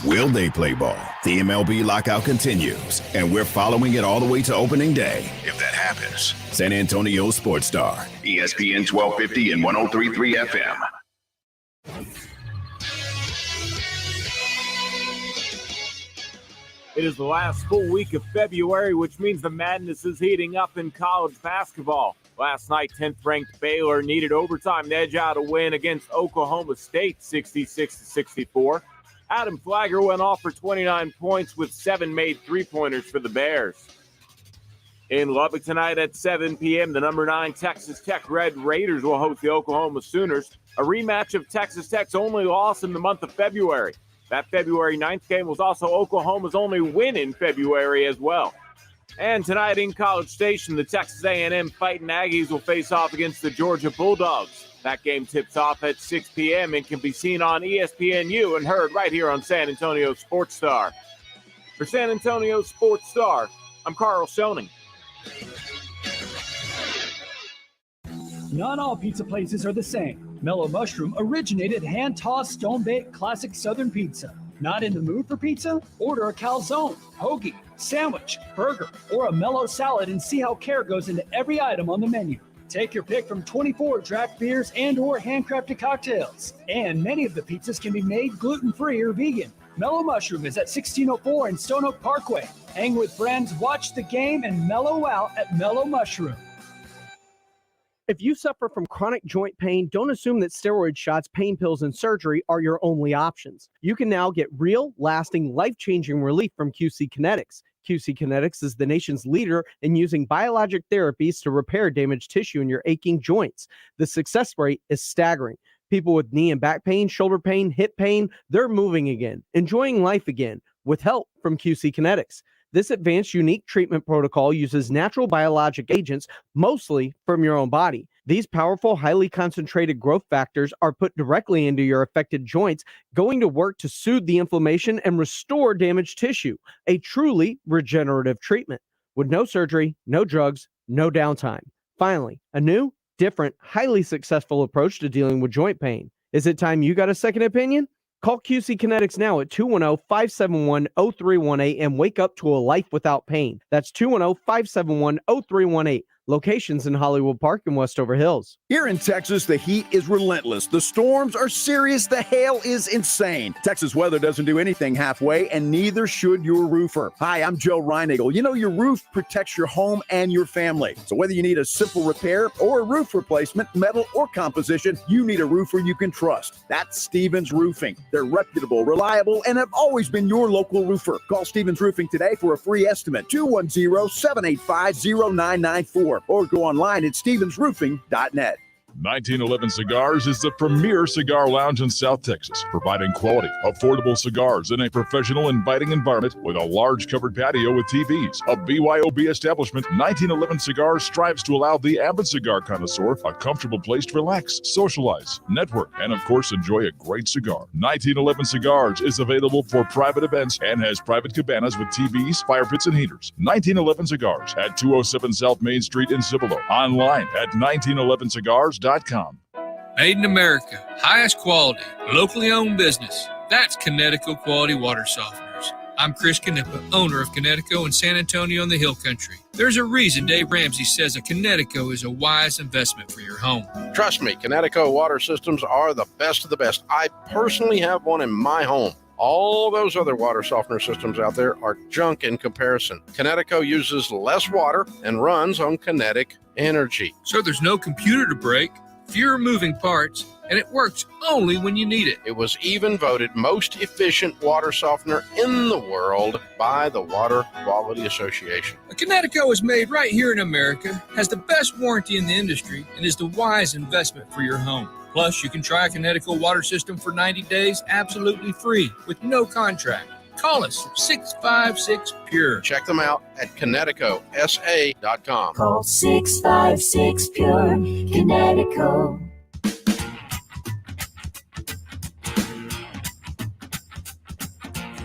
Will they play ball? The MLB lockout continues, and we're following it all the way to opening day. If that happens, San Antonio Sports Star, ESPN 1250 and 103.3 FM. It is the last full week of February, which means the madness is heating up in college basketball. Last night, 10th-ranked Baylor needed overtime to edge out a win against Oklahoma State, 66-64. Adam Flagger went off for 29 points with 7 made three-pointers for the Bears. In Lubbock tonight at 7 p.m., the number 9 Texas Tech Red Raiders will host the Oklahoma Sooners, a rematch of Texas Tech's only loss in the month of February. That February 9th game was also Oklahoma's only win in February as well. And tonight in College Station, the Texas A&M Fighting Aggies will face off against the Georgia Bulldogs. That game tips off at 6 p.m. and can be seen on ESPNU and heard right here on San Antonio Sports Star. For San Antonio Sports Star, I'm Carl Schoening. Not all pizza places are the same. Mellow Mushroom originated hand-tossed, stone-baked classic Southern pizza. Not in the mood for pizza? Order a calzone, hoagie, sandwich, burger, or a mellow salad and see how care goes into every item on the menu. Take your pick from 24 draft beers and or handcrafted cocktails. And many of the pizzas can be made gluten-free or vegan. Mellow Mushroom is at 1604 in Stone Oak Parkway. Hang with friends, watch the game, and mellow out at Mellow Mushroom. If you suffer from chronic joint pain, don't assume that steroid shots, pain pills, and surgery are your only options. You can now get real, lasting, life-changing relief from QC Kinetics. QC Kinetics is the nation's leader in using biologic therapies to repair damaged tissue in your aching joints. The success rate is staggering. People with knee and back pain, shoulder pain, hip pain, they're moving again, enjoying life again, with help from QC Kinetics. This advanced, unique treatment protocol uses natural biologic agents, mostly from your own body. These powerful, highly concentrated growth factors are put directly into your affected joints, going to work to soothe the inflammation and restore damaged tissue. A truly regenerative treatment with no surgery, no drugs, no downtime. Finally, a new, different, highly successful approach to dealing with joint pain. Is it time you got a second opinion? Call QC Kinetics now at 210-571-0318 and wake up to a life without pain. That's 210-571-0318. Locations in Hollywood Park and Westover Hills. Here in Texas, the heat is relentless. The storms are serious. The hail is insane. Texas weather doesn't do anything halfway, and neither should your roofer. Hi, I'm Joe Reinagle. You know, your roof protects your home and your family. So whether you need a simple repair or a roof replacement, metal or composition, you need a roofer you can trust. That's Stevens Roofing. They're reputable, reliable, and have always been your local roofer. Call Stevens Roofing today for a free estimate. 210-785-0994. Or go online at stevensroofing.net. 1911 Cigars is the premier cigar lounge in South Texas, providing quality, affordable cigars in a professional, inviting environment with a large covered patio with TVs. A BYOB establishment, 1911 Cigars strives to allow the avid cigar connoisseur a comfortable place to relax, socialize, network, and of course enjoy a great cigar. 1911 Cigars is available for private events and has private cabanas with TVs, fire pits, and heaters. 1911 Cigars at 207 South Main Street in Cibolo. Online at 1911cigars.com. Made in America, highest quality, locally owned business. That's Connecticut Quality Water Softeners. I'm Chris Canepa, owner of Connecticut in San Antonio in the Hill Country. There's a reason Dave Ramsey says a Connecticut is a wise investment for your home. Trust me, Connecticut water systems are the best of the best. I personally have one in my home. All those other water softener systems out there are junk in comparison. Connecticut uses less water and runs on kinetic energy. So there's no computer to break, fewer moving parts, and it works only when you need it. It was even voted most efficient water softener in the world by the Water Quality Association. A Connecticut is made right here in America, has the best warranty in the industry, and is the wise investment for your home. Plus, you can try a Connecticut water system for 90 days absolutely free with no contract. Call us at 656-PURE. Check them out at ConnecticutSA.com. Call 656-PURE, Connecticut.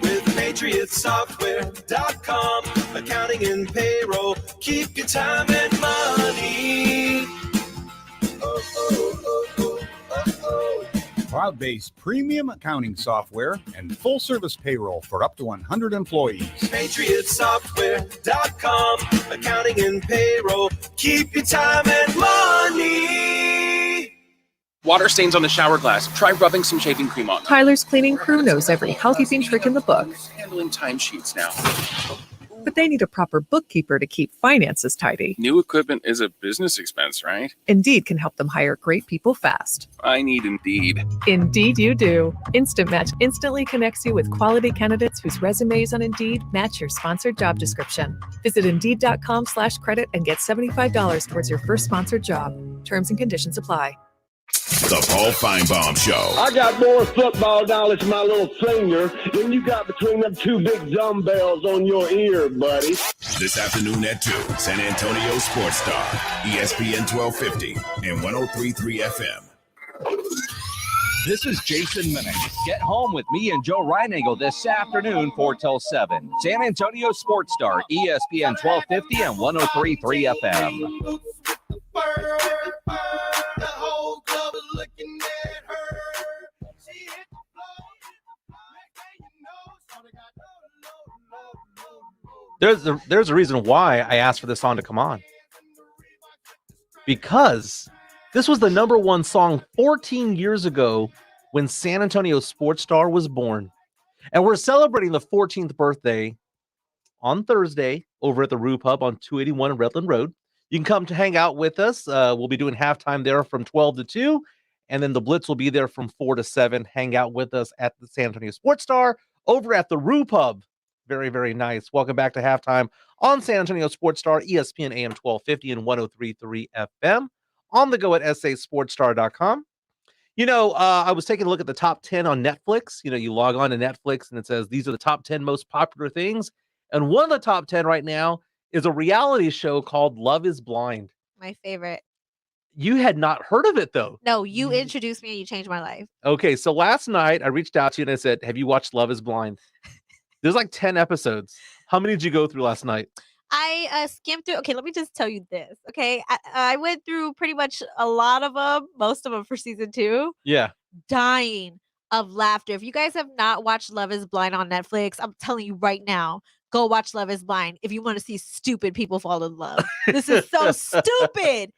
With an PatriotSoftware.com. Accounting and payroll. Keep your time and money. Cloud-based premium accounting software and full-service payroll for up to 100 employees. PatriotSoftware.com. Accounting and payroll. Keep your time and money. Water stains on the shower glass. Try rubbing some shaving cream on them. Tyler's cleaning crew knows every housekeeping trick in the book. Handling timesheets now. But they need a proper bookkeeper to keep finances tidy. New equipment is a business expense, right? Indeed can help them hire great people fast. I need Indeed. Indeed you do. Instant Match instantly connects you with quality candidates whose resumes on Indeed match your sponsored job description. Visit Indeed.com/credit and get $75 towards your first sponsored job. Terms and conditions apply. The Paul Feinbaum Show. I got more football knowledge in my little finger than you got between them two big dumbbells on your ear, buddy. This afternoon at 2, San Antonio Sports Star, ESPN 1250 and 103.3 FM. This is Jason Minnick. Get home with me and Joe Reinagle this afternoon, 4 till 7. San Antonio Sports Star, ESPN 1250 and 103.3 FM. There's a reason why I asked for this song to come on. Because this was the number one song 14 years ago when San Antonio Sports Star was born. And we're celebrating the 14th birthday on Thursday over at the Rue Pub on 281 Redland Road. You can come to hang out with us. We'll be doing halftime there from 12 to 2. And then the Blitz will be there from 4 to 7. Hang out with us at the San Antonio Sports Star over at the Rue Pub. Very, very nice. Welcome back to halftime on San Antonio Sports Star, ESPN AM 1250 and 103.3 FM. On the go at sasportstar.com. You know, I was taking a look at the top 10 on Netflix. You know, you log on to Netflix and it says these are the top 10 most popular things. And one of the top 10 right now is a reality show called Love is Blind. My favorite. You had not heard of it, though. No, you introduced me and you changed my life. Okay, so last night I reached out to you and I said, have you watched Love is Blind? There's like 10 episodes. How many did you go through last night? I skimmed through. Okay, let me just tell you this. Okay, I went through pretty much a lot of them, most of them for season 2. Yeah. Dying of laughter. If you guys have not watched Love is Blind on Netflix, I'm telling you right now, go watch Love is Blind if you want to see stupid people fall in love. This is so stupid.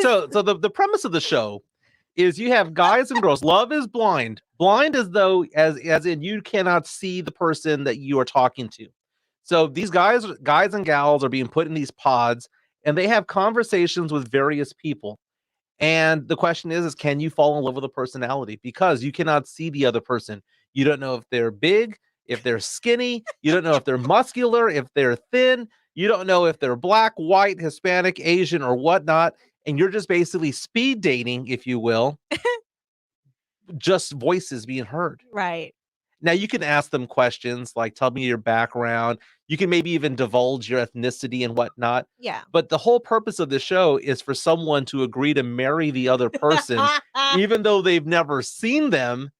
So the premise of the show is you have guys and girls. Love is blind. Blind as though as in you cannot see the person that you are talking to. So these guys and gals are being put in these pods and they have conversations with various people. And the question is can you fall in love with a personality? Because you cannot see the other person. You don't know if they're big, if they're skinny. You don't know if they're muscular, if they're thin. You don't know if they're black, white, Hispanic, Asian, or whatnot. And you're just basically speed dating, if you will, just voices being heard. Right. Now, you can ask them questions like, tell me your background. You can maybe even divulge your ethnicity and whatnot. Yeah. But the whole purpose of the show is for someone to agree to marry the other person, even though they've never seen them.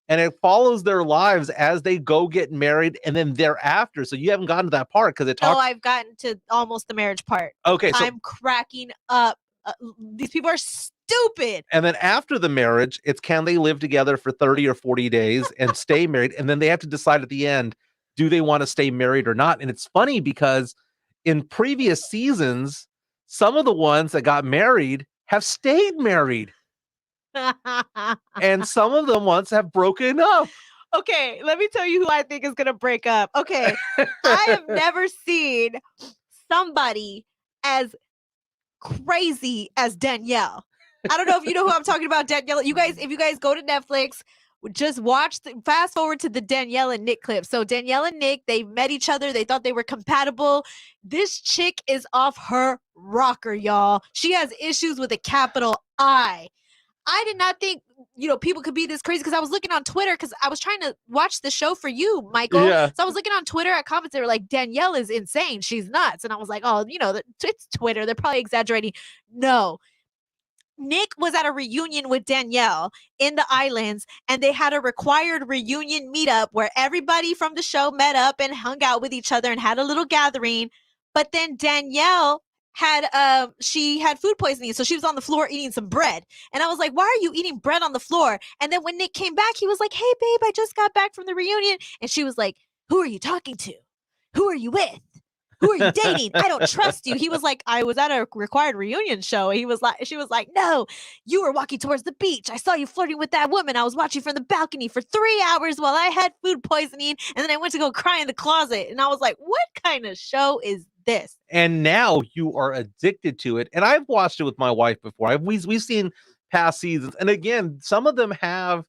And it follows their lives as they go get married and then thereafter. So you haven't gotten to that part because it talks. Oh, I've gotten to almost the marriage part. Okay. So I'm cracking up. These people are stupid. And then after the marriage, it's can they live together for 30 or 40 days and stay married? And then they have to decide at the end, do they want to stay married or not? And it's funny because in previous seasons, some of the ones that got married have stayed married. And some of them ones have broken up. Okay, let me tell you who I think is going to break up. Okay, I have never seen somebody as crazy as Danielle. I don't know if you know who I'm talking about, Danielle. You guys, if you guys go to Netflix, just watch, fast forward to the Danielle and Nick clip. So Danielle and Nick, they met each other. They thought they were compatible. This chick is off her rocker, y'all. She has issues with a capital I. I did not think, people could be this crazy because I was looking on Twitter because I was trying to watch the show for you, Michael. Yeah. So I was looking on Twitter at comments. They were like, Danielle is insane. She's nuts. And I was like, oh, it's Twitter. They're probably exaggerating. No. Nick was at a reunion with Danielle in the islands, and they had a required reunion meetup where everybody from the show met up and hung out with each other and had a little gathering. But then Danielle had she had food poisoning, so she was on the floor eating some bread. And I was like, why are you eating bread on the floor? And then when Nick came back, he was like, hey babe, I just got back from the reunion. And she was like, who are you talking to? Who are you with? Who are you dating? I don't trust you. He was like, I was at a required reunion show. She was like, no, you were walking towards the beach. I saw you flirting with that woman. I was watching from the balcony for 3 hours while I had food poisoning. And then I went to go cry in the closet. And I was like, what kind of show is this? And now you are addicted to it. And I've watched it with my wife before. We've seen past seasons. And again, some of them have,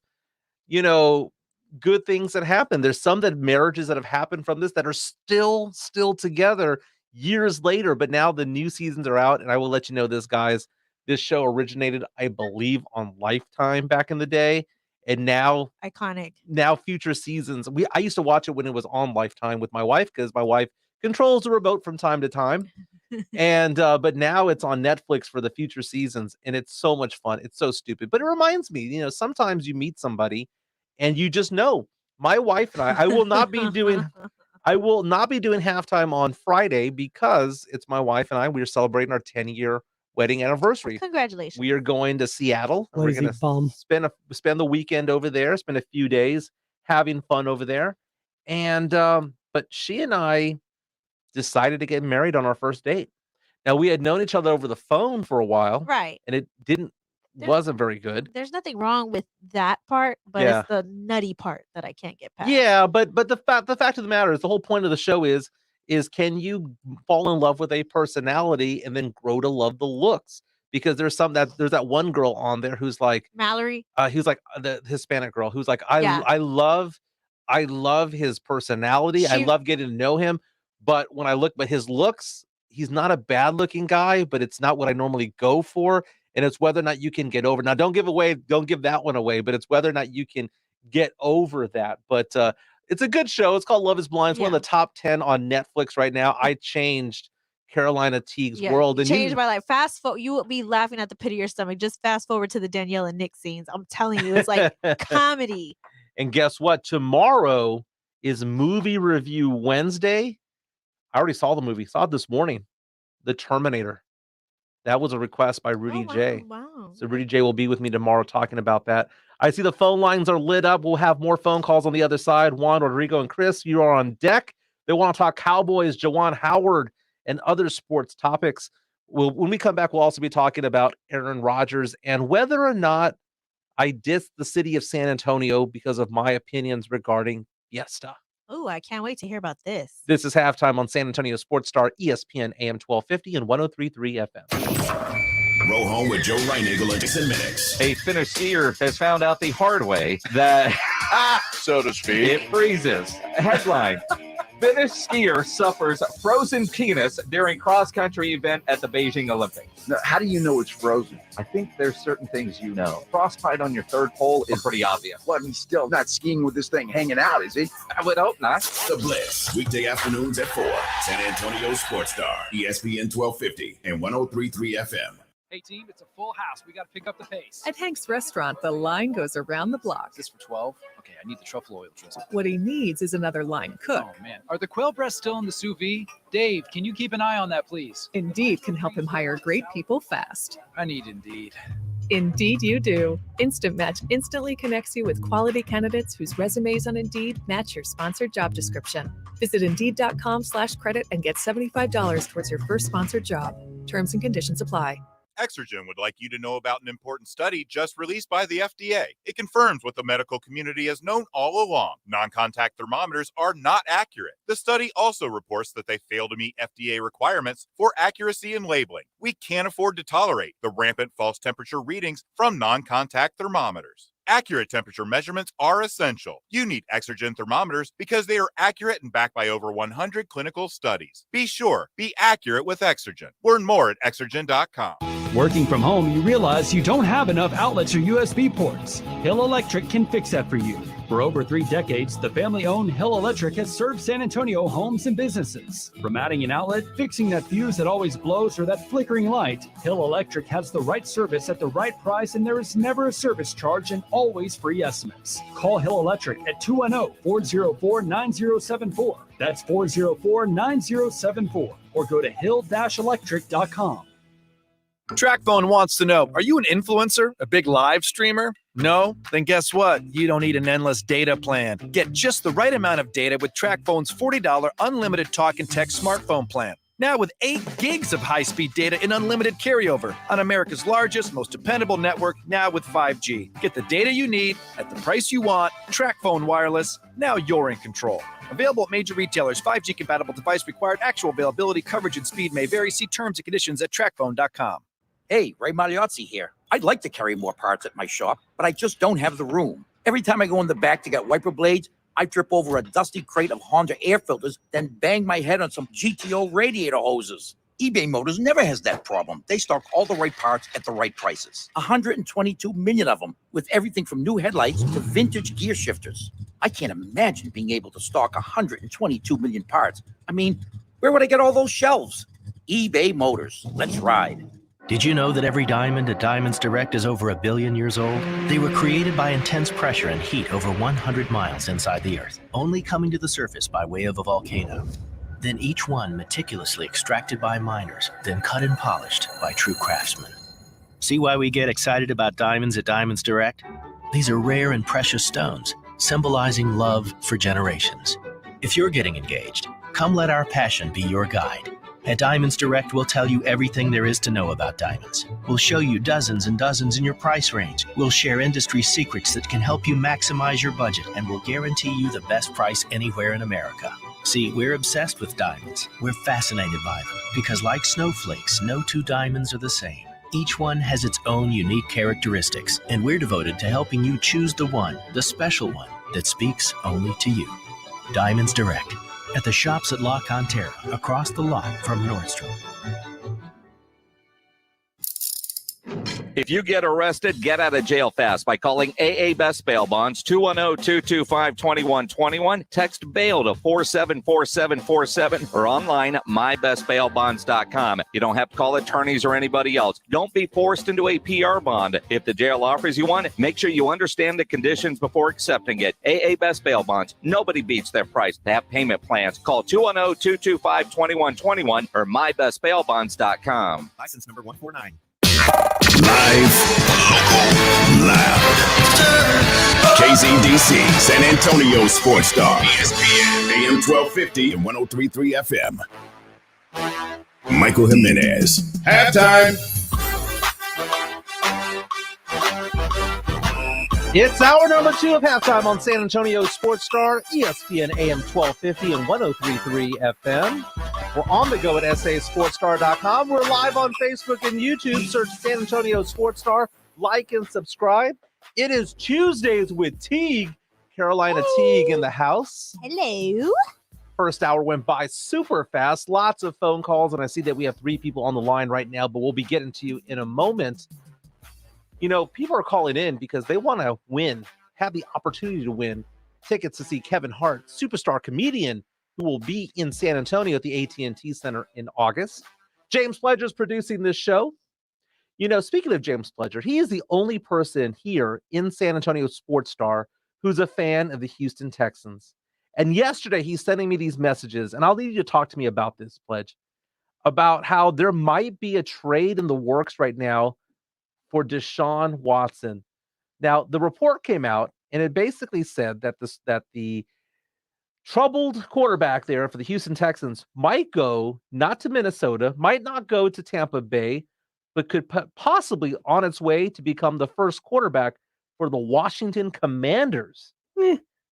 good things that happen. There's some that marriages that have happened from this that are still together years later, but now the new seasons are out. And I will let you know this, guys, this show originated, I believe, on Lifetime back in the day. And now iconic. Now future seasons. I used to watch it when it was on Lifetime with my wife, because my wife controls the remote from time to time. And but now it's on Netflix for the future seasons, and it's so much fun. It's so stupid, but it reminds me, sometimes you meet somebody and you just know. My wife and I will not be doing halftime on Friday because it's my wife and I. We are celebrating our 10-year wedding anniversary. Congratulations. We are going to Seattle. We're going to spend the weekend over there, spend a few days having fun over there. And but she and I decided to get married on our first date. Now, we had known each other over the phone for a while. Right. And it wasn't very good. There's nothing wrong with that part, but it's the nutty part that I can't get past. Yeah, but the fact of the matter is, the whole point of the show is can you fall in love with a personality and then grow to love the looks? Because there's that one girl on there who's like Mallory. Who's like the Hispanic girl who's like, I love his personality. I love getting to know him. But his looks, he's not a bad looking guy, but it's not what I normally go for. And it's whether or not you can get over. Now, don't give that one away, but it's whether or not you can get over that. But it's a good show. It's called Love is Blind. It's one of the top 10 on Netflix right now. I changed Carolina Teague's world. And changed my life. Fast forward, you will be laughing at the pit of your stomach. Just fast forward to the Danielle and Nick scenes. I'm telling you, it's like comedy. And guess what? Tomorrow is Movie Review Wednesday. I already saw the movie. Saw it this morning. The Terminator. That was a request by Rudy J. Wow. So Rudy J will be with me tomorrow talking about that. I see the phone lines are lit up. We'll have more phone calls on the other side. Juan, Rodrigo, and Chris, you are on deck. They want to talk Cowboys, Juwan Howard, and other sports topics. When we come back, we'll also be talking about Aaron Rodgers and whether or not I dissed the city of San Antonio because of my opinions regarding Fiesta. Oh, I can't wait to hear about this. This is Halftime on San Antonio Sports Star, ESPN AM 1250 and 103.3 FM. Roll home with Joe Reinagle and Jason Minix. A Finnish skier has found out the hard way that, so to speak, it freezes. Headline: Finnish skier suffers frozen penis during cross-country event at the Beijing Olympics. Now, how do you know it's frozen? I think there's certain things you know. Frostbite on your third pole is pretty obvious. Well, he's still not skiing with this thing hanging out, is he? I would hope not. The Blitz, weekday afternoons at 4. San Antonio Sports Star, ESPN 1250 and 103.3 FM. Hey team, it's a full house. We got to pick up the pace. At Hank's Restaurant, the line goes around the block. Is this for 12? Okay, I need the truffle oil drizzle. What he needs is another line cook. Oh man, are the quail breasts still in the sous vide? Dave, can you keep an eye on that, please? Indeed can help him hire great people fast. I need Indeed. Indeed you do. Instant Match instantly connects you with quality candidates whose resumes on Indeed match your sponsored job description. Visit Indeed.com/credit and get $75 towards your first sponsored job. Terms and conditions apply. Exergen would like you to know about an important study just released by the FDA. It confirms what the medical community has known all along. Non-contact thermometers are not accurate. The study also reports that they fail to meet FDA requirements for accuracy in labeling. We can't afford to tolerate the rampant false temperature readings from non-contact thermometers. Accurate temperature measurements are essential. You need Exergen thermometers because they are accurate and backed by over 100 clinical studies. Be sure, be accurate with Exergen. Learn more at Exergen.com. Working from home, you realize you don't have enough outlets or USB ports. Hill Electric can fix that for you. For over 3 decades, the family-owned Hill Electric has served San Antonio homes and businesses. From adding an outlet, fixing that fuse that always blows, or that flickering light, Hill Electric has the right service at the right price, and there is never a service charge and always free estimates. Call Hill Electric at 210-404-9074. That's 404-9074. Or go to hill-electric.com. TrackPhone wants to know, are you an influencer, a big live streamer? No? Then guess what? You don't need an endless data plan. Get just the right amount of data with TrackPhone's $40 unlimited talk and text smartphone plan. Now with 8 gigs of high-speed data and unlimited carryover on America's largest, most dependable network, now with 5G. Get the data you need at the price you want. TrackPhone Wireless. Now you're in control. Available at major retailers. 5G compatible device required. Actual availability, coverage, and speed may vary. See terms and conditions at trackphone.com. Hey, Ray Magliozzi here. I'd like to carry more parts at my shop, but I just don't have the room. Every time I go in the back to get wiper blades, I trip over a dusty crate of Honda air filters, then bang my head on some GTO radiator hoses. eBay Motors never has that problem. They stock all the right parts at the right prices. 122 million of them, with everything from new headlights to vintage gear shifters. I can't imagine being able to stock 122 million parts. I mean, where would I get all those shelves? eBay Motors. Let's ride. Did you know that every diamond at Diamonds Direct is over 1 billion years old? They were created by intense pressure and heat over 100 miles inside the Earth, only coming to the surface by way of a volcano. Then each one meticulously extracted by miners, then cut and polished by true craftsmen. See why we get excited about diamonds at Diamonds Direct? These are rare and precious stones, symbolizing love for generations. If you're getting engaged, come let our passion be your guide. At Diamonds Direct, we'll tell you everything there is to know about diamonds. We'll show you dozens and dozens in your price range. We'll share industry secrets that can help you maximize your budget, and we'll guarantee you the best price anywhere in America. See, we're obsessed with diamonds. We're fascinated by them because, like snowflakes, no two diamonds are the same. Each one has its own unique characteristics, and we're devoted to helping you choose the one, the special one, that speaks only to you. Diamonds Direct. At the shops at La Cantera, across the lot from Nordstrom. If you get arrested, get out of jail fast by calling AA Best Bail Bonds, 210-225-2121. Text bail to 474747 or online at mybestbailbonds.com. You don't have to call attorneys or anybody else. Don't be forced into a PR bond. If the jail offers you one, make sure you understand the conditions before accepting it. AA Best Bail Bonds. Nobody beats their price. They have payment plans. Call 210-225-2121 or mybestbailbonds.com. License number 149. Live, local, loud. KZDC, San Antonio Sports Star. ESPN, AM 1250 and 103.3 FM. Michael Jimenez. Halftime. It's hour number 2 of halftime on San Antonio Sports Star, ESPN AM 1250 and 103.3 FM. We're on the go at sasportstar.com. We're live on Facebook and YouTube. Search San Antonio Sports Star. Like and subscribe. It is Tuesdays with Teague. Carolina Teague in the house. Hello. First hour went by super fast. Lots of phone calls, and I see that we have 3 people on the line right now, but we'll be getting to you in a moment. You know, people are calling in because they want to win, have the opportunity to win tickets to see Kevin Hart, superstar comedian, who will be in San Antonio at the AT&T Center in August. James Pledger's producing this show. You know, speaking of James Pledger, he is the only person here in San Antonio Sports Star who's a fan of the Houston Texans. And yesterday he's sending me these messages, and I'll need you to talk to me about this, Pledge, about how there might be a trade in the works right now for Deshaun Watson. Now, the report came out, and it basically said that the troubled quarterback there for the Houston Texans might go not to Minnesota, might not go to Tampa Bay, but could possibly on its way to become the first quarterback for the Washington Commanders.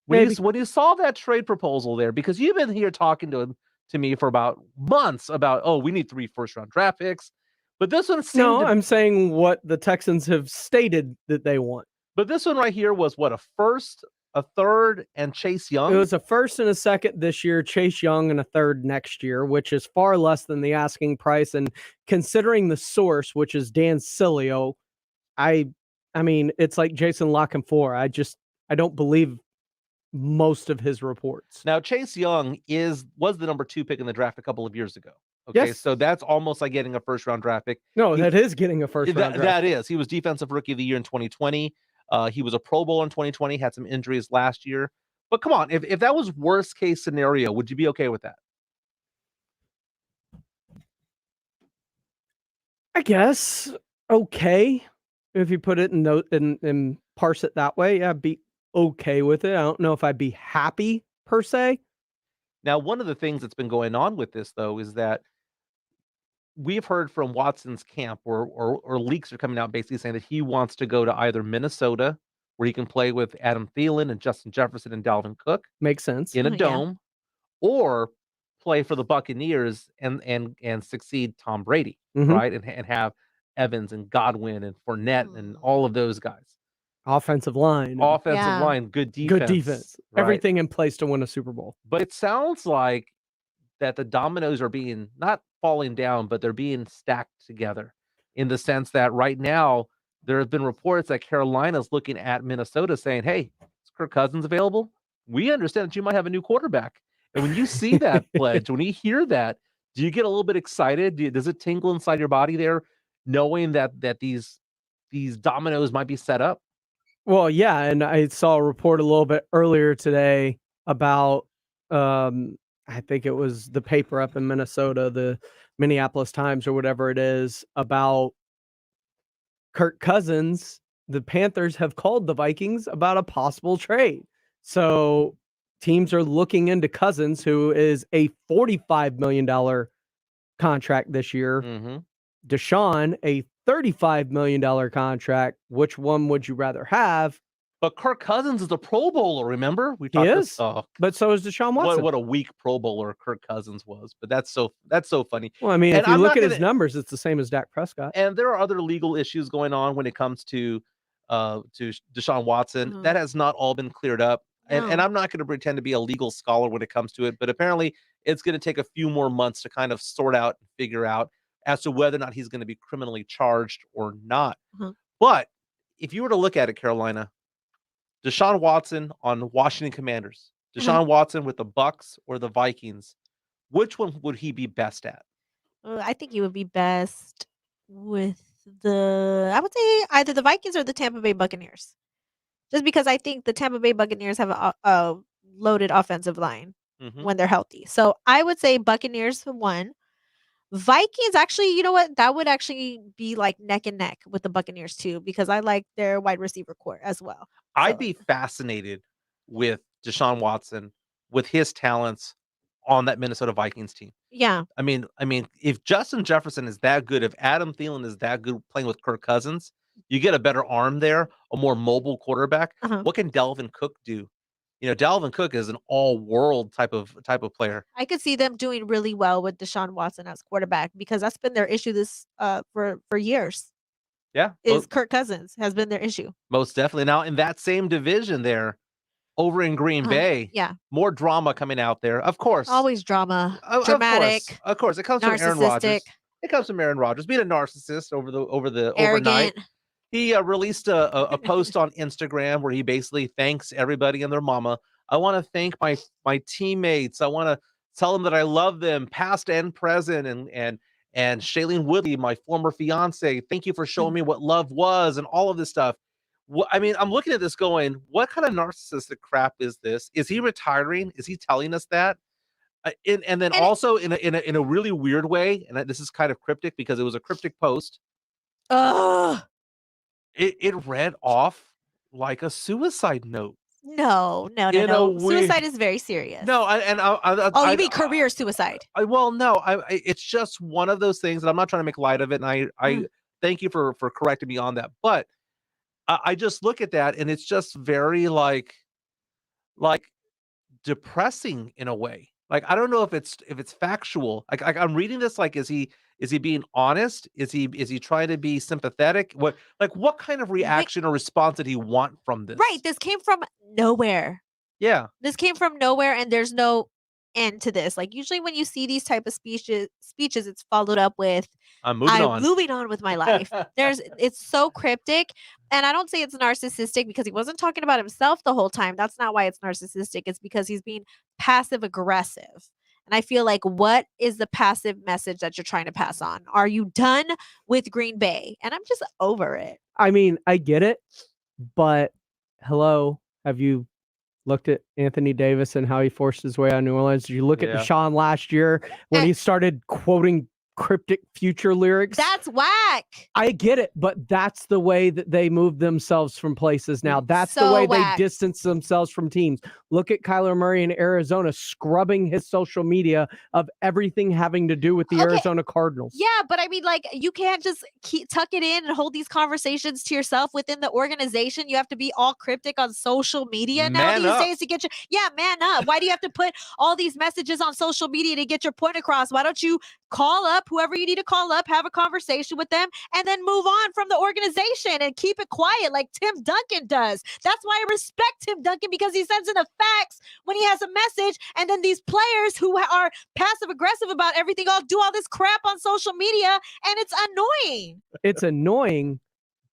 When you saw that trade proposal there, because you've been here talking to me for about months about, oh, we need 3 first-round draft picks. But this one seemed I'm saying what the Texans have stated that they want. But this one right here was what, a first, a third, and Chase Young? It was a first and a second this year, Chase Young, and a third next year, which is far less than the asking price. And considering the source, which is Dan Sileo, I mean, it's like Jason La Canfora. I don't believe most of his reports. Now, Chase Young was the number 2 pick in the draft a couple of years ago. Okay, Yes. so that's almost like getting a first-round draft pick. No, that is getting a first round draft. That is. He was Defensive Rookie of the Year in 2020. He was a Pro Bowl in 2020, had some injuries last year. But come on, if that was worst case scenario, would you be okay with that? I guess okay. If you put it in parse it that way, yeah, I'd be okay with it. I don't know if I'd be happy per se. Now, one of the things that's been going on with this, though, is that we've heard from Watson's camp or leaks are coming out basically saying that he wants to go to either Minnesota, where he can play with Adam Thielen and Justin Jefferson and Dalvin Cook Makes sense. in a Yeah. dome, or play for the Buccaneers and succeed Tom Brady, Mhm. right? And have Evans and Godwin and Fournette and all of those guys. Offensive line. Offensive Yeah. line, good defense. Good defense. right? Everything in place to win a Super Bowl. But it sounds like that the dominoes are being not falling down, but they're being stacked together in the sense that right now there have been reports that Carolina's looking at Minnesota saying, hey, is Kirk Cousins available? We understand that you might have a new quarterback. And when you see that pledge, when you hear that, do you get a little bit excited? Does it tingle inside your body there, knowing that these dominoes might be set up? Well, yeah, and I saw a report a little bit earlier today about I think it was the paper up in Minnesota, the Minneapolis Times or whatever it is, about Kirk Cousins. The Panthers have called the Vikings about a possible trade. So teams are looking into Cousins, who is a $45 million contract this year. Mm-hmm. Deshaun, a $35 million contract. Which one would you rather have? But Kirk Cousins is a Pro Bowler, remember? We He talked is, about, but so is Deshaun Watson. what a weak Pro Bowler Kirk Cousins was. But that's so funny. Well, I mean, And if you I'm look not at his gonna- numbers, it's the same as Dak Prescott. And there are other legal issues going on when it comes to Deshaun Watson. Mhm. That has not all been cleared up. And No. I'm not going to pretend to be a legal scholar when it comes to it, but apparently it's going to take a few more months to kind of sort out and figure out as to whether or not he's going to be criminally charged or not. Mhm. But if you were to look at it, Carolina, Deshaun Watson on Washington Commanders, Deshaun Watson with the Bucks or the Vikings, which one would he be best at? I think he would be best with I would say either the Vikings or the Tampa Bay Buccaneers. Just because I think the Tampa Bay Buccaneers have a loaded offensive line Mhm. when they're healthy. So I would say Buccaneers for one. Vikings, actually, you know what? That would actually be like neck and neck with the Buccaneers too, because I like their wide receiver core as well. I'd be fascinated with Deshaun Watson with his talents on that Minnesota Vikings team. Yeah. I mean, if Justin Jefferson is that good, if Adam Thielen is that good playing with Kirk Cousins, you get a better arm there, a more mobile quarterback. Uh-huh. What can Dalvin Cook do? You know, Dalvin Cook is an all-world type of player. I could see them doing really well with Deshaun Watson as quarterback because that's been their issue this for years. Yeah, Is Kirk Cousins has been their issue. most definitely. Now in that same division there, over in Green Bay, Yeah. more drama coming out there. Of course, Always drama, Of dramatic, Of course, it comes from Aaron Rodgers. narcissistic. It comes from Aaron Rodgers being a narcissist over the overnight. arrogant. He released a post on Instagram where he basically thanks everybody and their mama. I want to thank my teammates. I want to tell them that I love them, past and present, and Shailene Woodley, my former fiance. Thank you for showing me what love was and all of this stuff. I mean, I'm looking at this going, what kind of narcissistic crap is this? Is he retiring? Is he telling us that? And then also in a really weird way, and this is kind of cryptic because it was a cryptic post. Ugh. It read off like a suicide note. No. In a way- Suicide is very serious. No, Oh, you mean career suicide? Well, no, it's just one of those things, and I'm not trying to make light of it. And I thank you for correcting me on that. But I just look at that, and it's just very like depressing in a way. Like I don't know if it's factual. Like I'm reading this like is he being honest? Is he trying to be sympathetic? What kind of reaction or response did he want from this? Right. This came from nowhere. Yeah. This came from nowhere, and there's no end to this. Like usually when you see these type of speeches, it's followed up with I'm moving on with my life. It's so cryptic. And I don't say it's narcissistic because he wasn't talking about himself the whole time. That's not why it's narcissistic. It's because he's being passive aggressive. And I feel like, what is the passive message that you're trying to pass on? Are you done with Green Bay? And I'm just over it. I mean, I get it, but hello, have you looked at Anthony Davis and how he forced his way out of New Orleans? Did you look at Deshaun last year when he started quoting cryptic Future lyrics? That's whack. I get it, but that's the way that they move themselves from places now. That's the way they distance themselves from teams. Look at Kyler Murray in Arizona scrubbing his social media of everything having to do with the Arizona Cardinals. Yeah, but I mean, like, you can't just tuck it in and hold these conversations to yourself within the organization. You have to be all cryptic on social media now these days to get your man up. Why do you have to put all these messages on social media to get your point across? Why don't you call up whoever you need to call up, have a conversation with them, and then move on from the organization and keep it quiet like Tim Duncan does? That's why I respect Tim Duncan, because he sends in the facts when he has a message, and then these players who are passive aggressive about everything all do all this crap on social media, and it's annoying. It's annoying,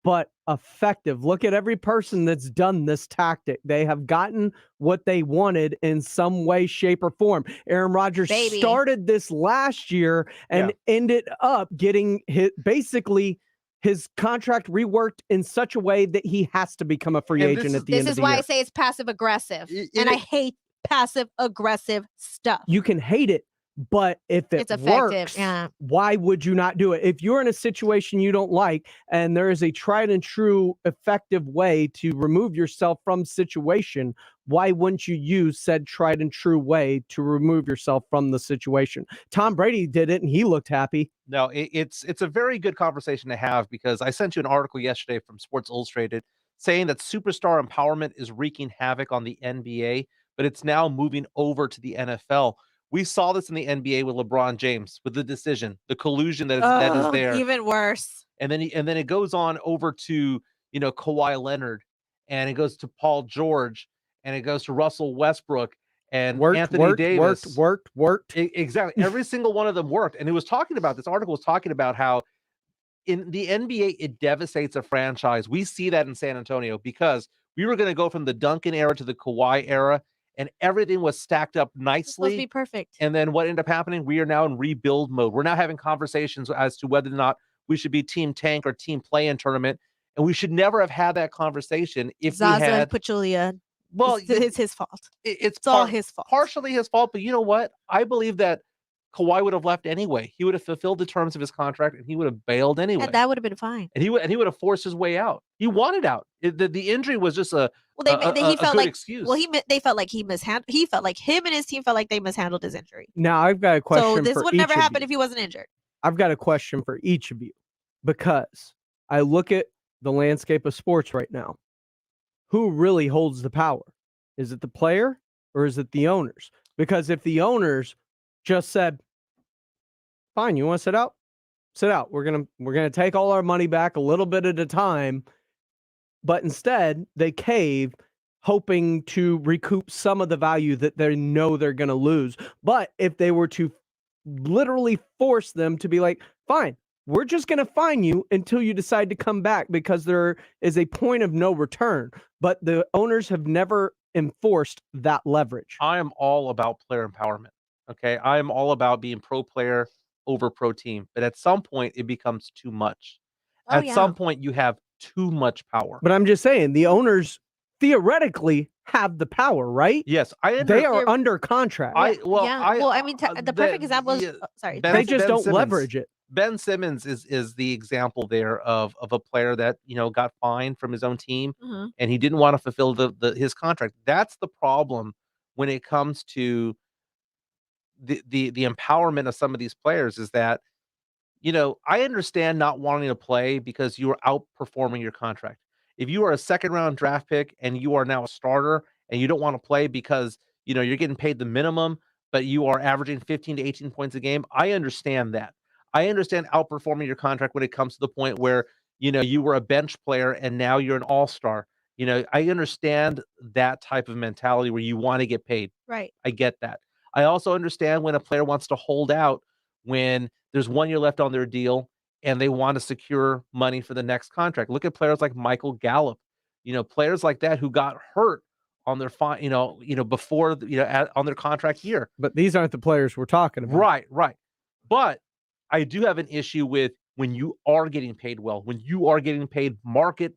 but effective. Look at every person that's done this tactic. They have gotten what they wanted in some way, shape, or form. Aaron Rodgers started this last year and ended up getting basically his contract reworked in such a way that he has to become a free agent at the end of the year. This is why I say it's passive aggressive, and I hate passive aggressive stuff. You can hate it, but if it works, why would you not do it? If you're in a situation you don't like and there is a tried and true effective way to remove yourself from situation, why wouldn't you use said tried and true way to remove yourself from the situation? Tom Brady did it and he looked happy. No, it's a very good conversation to have, because I sent you an article yesterday from Sports Illustrated saying that superstar empowerment is wreaking havoc on the NBA, but it's now moving over to the NFL. We saw this in the NBA with LeBron James, with the decision, the collusion that is there. Even worse. And then it goes on over to, Kawhi Leonard, and it goes to Paul George, and it goes to Russell Westbrook and Anthony Davis. Worked. Exactly. Every single one of them worked. And it was talking about, this article was talking about how in the NBA, it devastates a franchise. We see that in San Antonio, because we were going to go from the Duncan era to the Kawhi era, and everything was stacked up nicely. It's supposed to be perfect. And then what ended up happening? We are now in rebuild mode. We're now having conversations as to whether or not we should be team tank or team play-in tournament. And we should never have had that conversation if Zaza we had Pachulia. Well, it's his fault. It's all his fault. Partially his fault, but you know what? I believe that Kawhi would have left anyway. He would have fulfilled the terms of his contract, and he would have bailed anyway. And that would have been fine. And he would have forced his way out. He wanted out. The injury was just a he felt good like excuse. Well, they felt like he felt like him and his team felt like they mishandled his injury. Now I've got a question. So this for would each never of happen you. if he wasn't injured. I've got a question for each of you, because I look at the landscape of sports right now. Who really holds the power? Is it the player or is it the owners? Because if the owners just said, fine, you want to sit out? Sit out. We're gonna take all our money back a little bit at a time. But instead, they cave, hoping to recoup some of the value that they know they're going to lose. But if they were to literally force them to be like, fine, we're just going to fine you until you decide to come back, because there is a point of no return. But the owners have never enforced that leverage. I am all about player empowerment. Okay. I am all about being pro player over pro team. But at some point, it becomes too much. At some point, you have too much power. But I'm just saying, the owners theoretically have the power, right? Yes, they are under contract. I mean, the perfect example is they just don't leverage it. Ben Simmons is the example there of a player that got fined from his own team, and he didn't want to fulfill his contract. That's the problem when it comes to the empowerment of some of these players, is that I understand not wanting to play because you are outperforming your contract. If you are a second round draft pick and you are now a starter and you don't want to play because you're getting paid the minimum, but you are averaging 15 to 18 points a game, I understand that. I understand outperforming your contract when it comes to the point where you were a bench player and now you're an all-star. I understand that type of mentality where you want to get paid. Right. I get that. I also understand when a player wants to hold out when there's 1 year left on their deal and they want to secure money for the next contract. Look at players like Michael Gallup, players like that who got hurt on their before on their contract year. But these aren't the players we're talking about. Right. But I do have an issue with when you are getting paid well, when you are getting paid market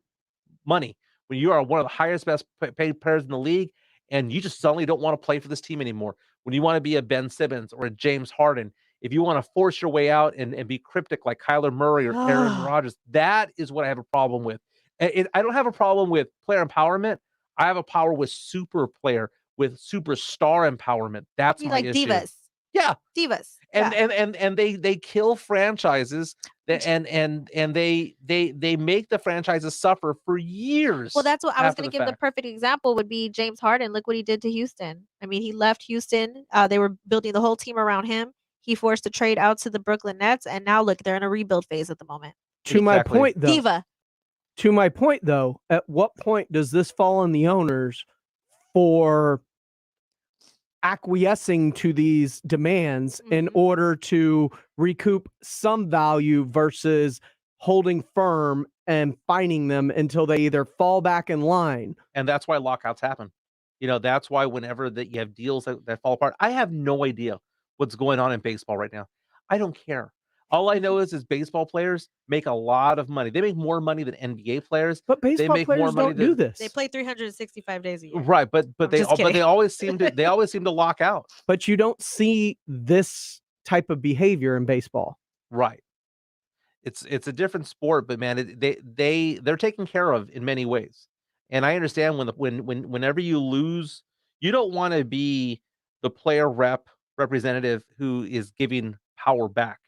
money, when you are one of the highest, best paid players in the league, and you just suddenly don't want to play for this team anymore. When you want to be a Ben Simmons or a James Harden, if you want to force your way out and be cryptic like Kyler Murray or Aaron Rodgers, that is what I have a problem with. I don't have a problem with player empowerment. I have a power with super player, with superstar empowerment. That's my issue. Divas. Yeah, divas. And they kill franchises and they make the franchises suffer for years. Well, that's what I was going to give. The perfect example would be James Harden. Look what he did to Houston. I mean, he left Houston. They were building the whole team around him. He forced a trade out to the Brooklyn Nets, and now look, they're in a rebuild phase at the moment. To my point, though. Diva. To my point, though, at what point does this fall on the owners for acquiescing to these demands in order to recoup some value versus holding firm and fining them until they either fall back in line? And that's why lockouts happen. That's why whenever that you have deals that fall apart, I have no idea what's going on in baseball right now. I don't care. All I know is baseball players make a lot of money. They make more money than NBA players. But baseball players don't do this. They play 365 days a year. Right, but they always seem to lock out. But you don't see this type of behavior in baseball. Right. It's a different sport, but man, they're taken care of in many ways. And I understand whenever you lose, you don't want to be the player representative who is giving power back.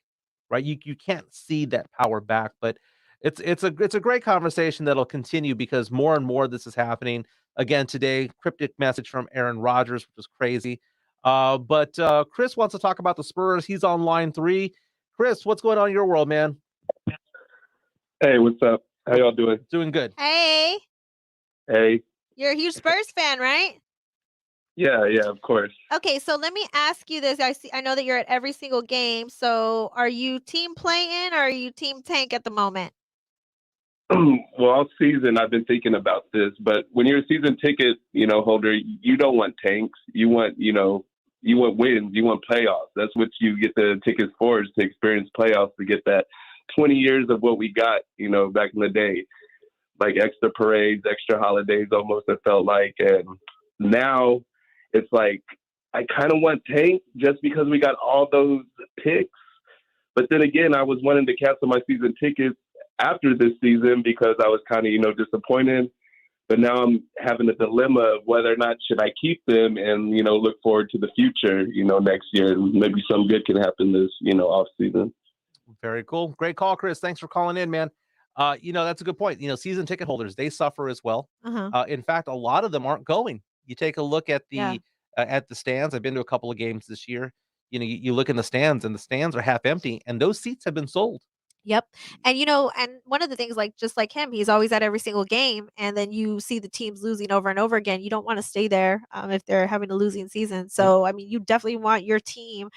Right, you can't see that power back, but it's a great conversation that'll continue because more and more this is happening. Again, today, cryptic message from Aaron Rodgers, which was crazy. But Chris wants to talk about the Spurs. He's on line 3. Chris, what's going on in your world, man? Hey, what's up? How y'all doing? Doing good. Hey. Hey. You're a huge Spurs fan, right? Yeah, of course. Okay, so let me ask you this. I know that you're at every single game. So are you team play-in or are you team tank at the moment? Well, all season I've been thinking about this, but when you're a season ticket, holder, you don't want tanks. You want wins. You want playoffs. That's what you get the tickets for, is to experience playoffs, to get that 20 years of what we got, back in the day, like extra parades, extra holidays, almost it felt like. And now it's like, I kind of want tank just because we got all those picks. But then again, I was wanting to cancel my season tickets after this season because I was kind of, disappointed. But now I'm having a dilemma of whether or not should I keep them and, look forward to the future, next year. Maybe some good can happen this, off season. Very cool. Great call, Chris. Thanks for calling in, man. That's a good point. Season ticket holders, they suffer as well. In fact, a lot of them aren't going. You take a look at the stands. I've been to a couple of games this year. You look in the stands and the stands are half empty and those seats have been sold. Yep. And and one of the things, just like him, he's always at every single game, and then you see the teams losing over and over again. You don't want to stay there if they're having a losing season. So I mean, you definitely want your team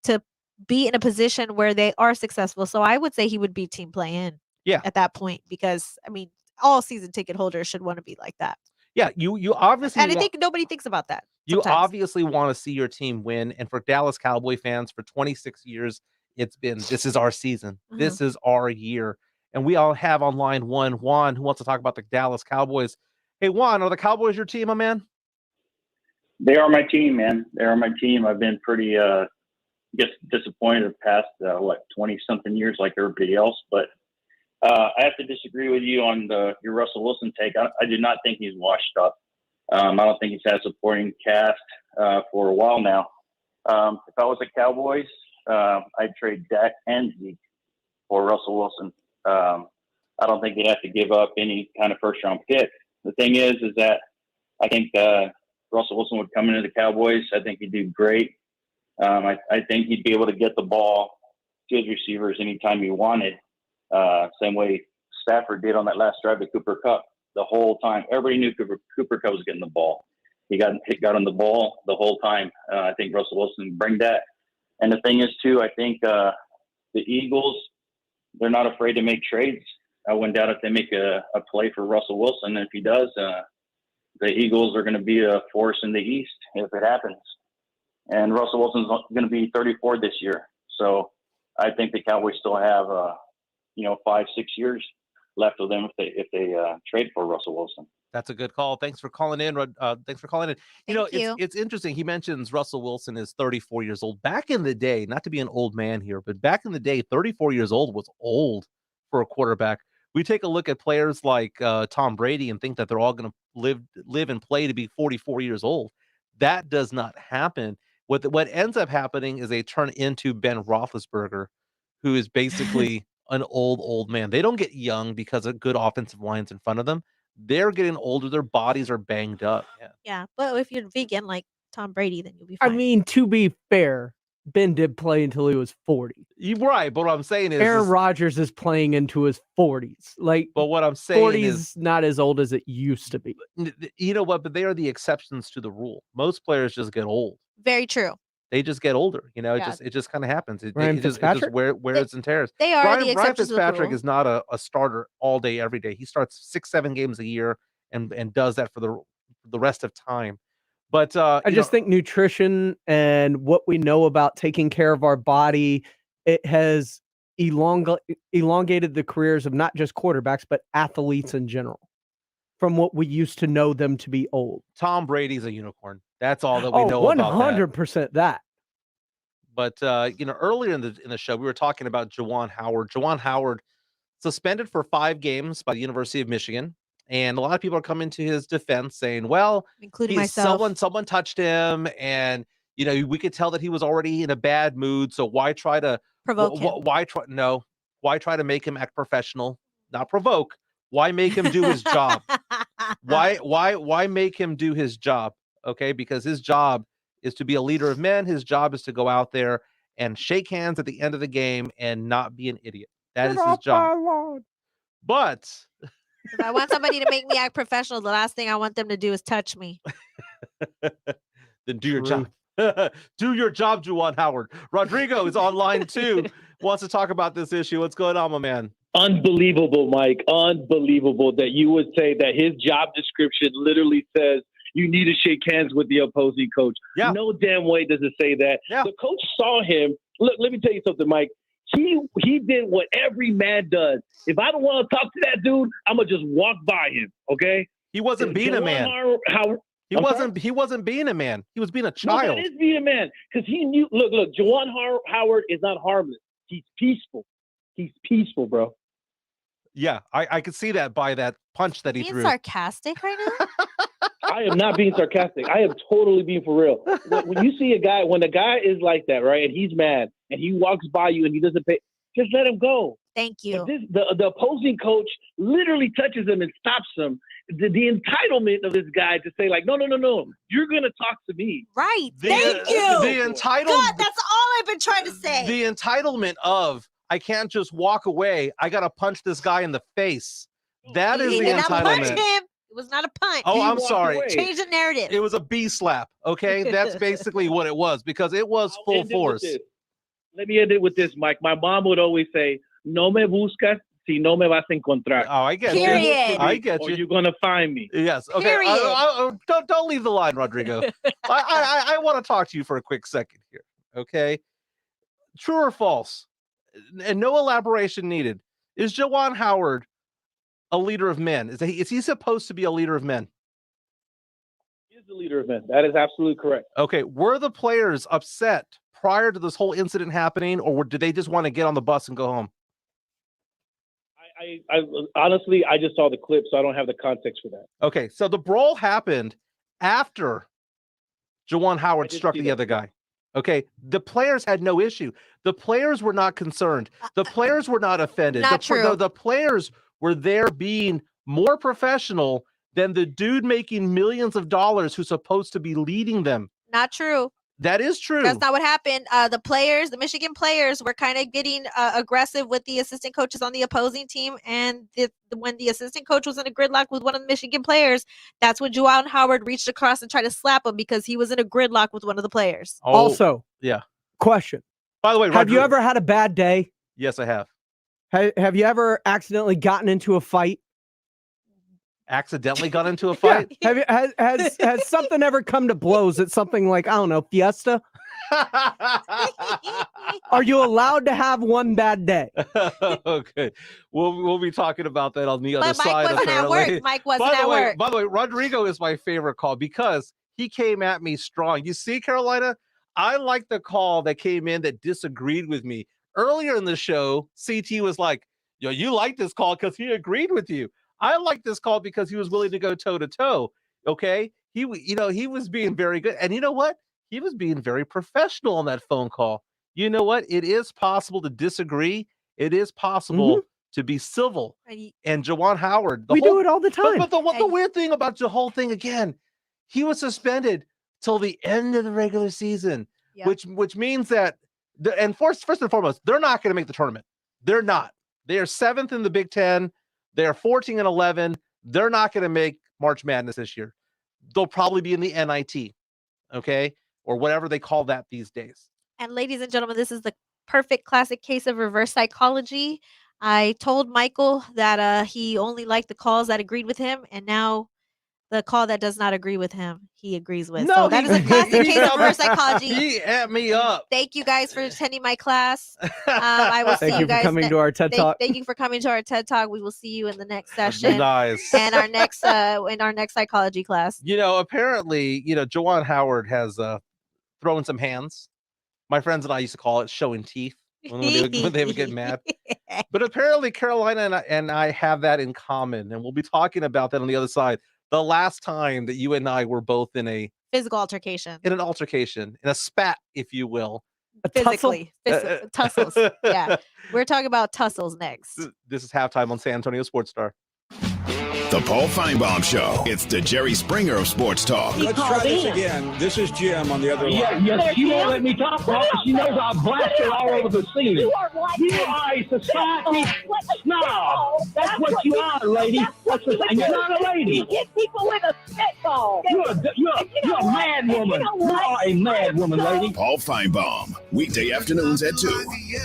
to be in a position where they are successful. So I would say he would be team play-in. Yeah. At that point, because I mean, all season ticket holders should want to be like that. Yeah, you obviously, and I think nobody thinks about that. You obviously want to see your team win. And for Dallas Cowboy fans, for 26 years, this is our season. This is our year. And we all have on line 1 Juan, who wants to talk about the Dallas Cowboys. Hey, Juan, are the Cowboys your team, my man? They are my team, man. They are my team. I've been pretty, disappointed the past 20-something years, like everybody else. But I have to disagree with you on your Russell Wilson take. I do not think he's washed up. I don't think he's had a supporting cast for a while now. If I was the Cowboys, I'd trade Dak and Zeke for Russell Wilson. I don't think they'd have to give up any kind of first-round pick. The thing is that I think Russell Wilson would come into the Cowboys. I think he'd do great. I think he'd be able to get the ball to his receivers anytime he wanted. Same way Stafford did on that last drive to Cooper Kupp. The whole time, everybody knew Cooper Kupp was getting the ball. he got on the ball the whole time. I think Russell Wilson bring that. And the thing is, too, I think the Eagles, they're not afraid to make trades. I wouldn't doubt if they make a play for Russell Wilson. And if he does, the Eagles are going to be a force in the East if it happens. And Russell Wilson's going to be 34 this year. So I think the Cowboys still have, 5-6 years left of them if they trade for Russell Wilson. That's a good call. Thanks for calling in. Thanks for calling in. Thank you. It's interesting. He mentions Russell Wilson is 34 years old. Back in the day, not to be an old man here, but back in the day, 34 years old was old for a quarterback. We take a look at players like Tom Brady and think that they're all going to live and play to be 44 years old. That does not happen. What ends up happening is they turn into Ben Roethlisberger, who is basically an old man. They don't get young because of good offensive lines in front of them. They're getting older. Their bodies are banged up. Yeah, but if you're vegan like Tom Brady, then you'll be fine. I mean, to be fair, Ben did play until he was 40. You're right, but what I'm saying is Aaron Rodgers is playing into his 40s. But what I'm saying 40 is is not as old as it used to be. You know what? But they are the exceptions to the rule. Most players just get old. Very true. They just get older. Yeah. It just kind of happens. Ryan It just Fitzpatrick? wears and tears. They are Ryan the exceptions to the Fitzpatrick rule. is not a starter all day, every day. He starts 6-7 games a year and does that for the rest of time. But I just think nutrition and what we know about taking care of our body, it has elongated the careers of not just quarterbacks, but athletes in general from what we used to know them to be old. Tom Brady's a unicorn. That's all that we know about that. 100% that. But earlier in the show, we were talking about Juwan Howard. Juwan Howard suspended for 5 games by the University of Michigan. And a lot of people are coming to his defense saying, well, including myself, someone touched him, and we could tell that he was already in a bad mood. So why try to provoke him? Why try to make him act professional? Not provoke. Why make him do his job? Why make him do his job? Okay, because his job is to be a leader of men. His job is to go out there and shake hands at the end of the game and not be an idiot. That is his job. But if I want somebody to make me act professional, the last thing I want them to do is touch me. Then do your job. Do your job, Juwan Howard. Rodrigo is on line 2, wants to talk about this issue. What's going on, my man? Unbelievable, Mike. Unbelievable that you would say that his job description literally says you need to shake hands with the opposing coach. Yeah. No damn way does it say that. Yeah. The coach saw him. Look, let me tell you something, Mike. He did what every man does. If I don't want to talk to that dude, I'm gonna just walk by him. Okay? He wasn't being a man. He wasn't being a man. He was being a child. No, that is being a man because he knew. Look, Juwan Howard is not harmless. He's peaceful. He's peaceful, bro. Yeah, I could see that by that punch that he Being threw. sarcastic right now? I am not being sarcastic. I am totally being for real. When you see when a guy is like that, right, and he's mad and he walks by you and he doesn't pay, just let him go. Thank you. But the opposing coach literally touches him and stops him. The entitlement of this guy to say, like, no, you're going to talk to me. Right. Thank you. The entitlement. God, that's all I've been trying to say. The entitlement of, I can't just walk away. I got to punch this guy in the face. That is He the did not punch entitlement. him. It was not a punch. Oh, I'm sorry. Change the narrative. It was a B slap. Okay, that's basically what it was because it was full force. Let me end it with this, Mike. My mom would always say, "No me buscas si no me vas a encontrar." Oh, I get Period. you. I get or you. you're gonna find me. Yes. Okay. Period. Don't leave the line, Rodrigo. I want to talk to you for a quick second here. Okay. True or false? And no elaboration needed. Is Juwan Howard a leader of men? Is he supposed to be a leader of men? He is the leader of men. That is absolutely correct. Okay. Were the players upset prior to this whole incident happening, or did they just want to get on the bus and go home? I honestly, I just saw the clip, so I don't have the context for that. Okay. So the brawl happened after Juwan Howard struck the other guy. Okay. The players had no issue. The players were not concerned. The players were not offended. Not true. The players were there being more professional than the dude making millions of dollars who's supposed to be leading them. Not true. That is true. That's not what happened. The Michigan players were kind of getting aggressive with the assistant coaches on the opposing team. And when the assistant coach was in a gridlock with one of the Michigan players, that's when Juwan Howard reached across and tried to slap him because he was in a gridlock with one of the players. Oh, Also, yeah. Question. By the way, have you ever had a bad day? Yes, I have. Have you ever accidentally gotten into a fight? Accidentally got into a fight? Yeah. Has something ever come to blows at something like, I don't know, Fiesta? Are you allowed to have one bad day? Okay. We'll be talking about that on the other But Mike side. wasn't at apparently. work. Mike wasn't at work. By the way, Rodrigo is my favorite call because he came at me strong. You see, Carolina, I like the call that came in that disagreed with me. Earlier in the show, CT was like, yo, you like this call because he agreed with you. I like this call because he was willing to go toe to toe. Okay. He was being very good. And you know what? He was being very professional on that phone call. You know what? It is possible to disagree. It is possible to be civil. And Juwan Howard, We do it all the time. But the weird thing about the whole thing again, he was suspended till the end of the regular season, which means that first and foremost, they're not going to make the tournament. They're not. They are 7th in the Big Ten. They are 14-11. They're not going to make March Madness this year. They'll probably be in the NIT, okay, or whatever they call that these days. And ladies and gentlemen, this is the perfect classic case of reverse psychology. I told Michael that he only liked the calls that agreed with him, and now the call that does not agree with him, he agrees with. So that is a classic case of reverse psychology. He ate me up. Thank you guys for attending my class. I will see you guys. Thank you for coming to our TED Talk. Thank you for coming to our TED Talk. We will see you in the next session. Nice. And our next in our next psychology class. Apparently, Juwan Howard has thrown some hands. My friends and I used to call it showing teeth when they would get mad. But apparently Carolina and I have that in common, and we'll be talking about that on the other side. The last time that you and I were both in a physical altercation, in a spat, if you will. Physically. Tussles. Yeah. We're talking about tussles next. This is halftime on San Antonio Sports Star. The Paul Feinbaum Show. It's the Jerry Springer of sports talk. Let's try this again. This is Jim on the other line. Yes, you won't let me talk, Paul, because she knows I'll blast her all over the scene. You are a society snob. That's what you are, lady. And you're not a lady. You hit people with a spitball. You're a mad woman. You are a mad woman, lady. Paul Feinbaum. Weekday afternoons at 2.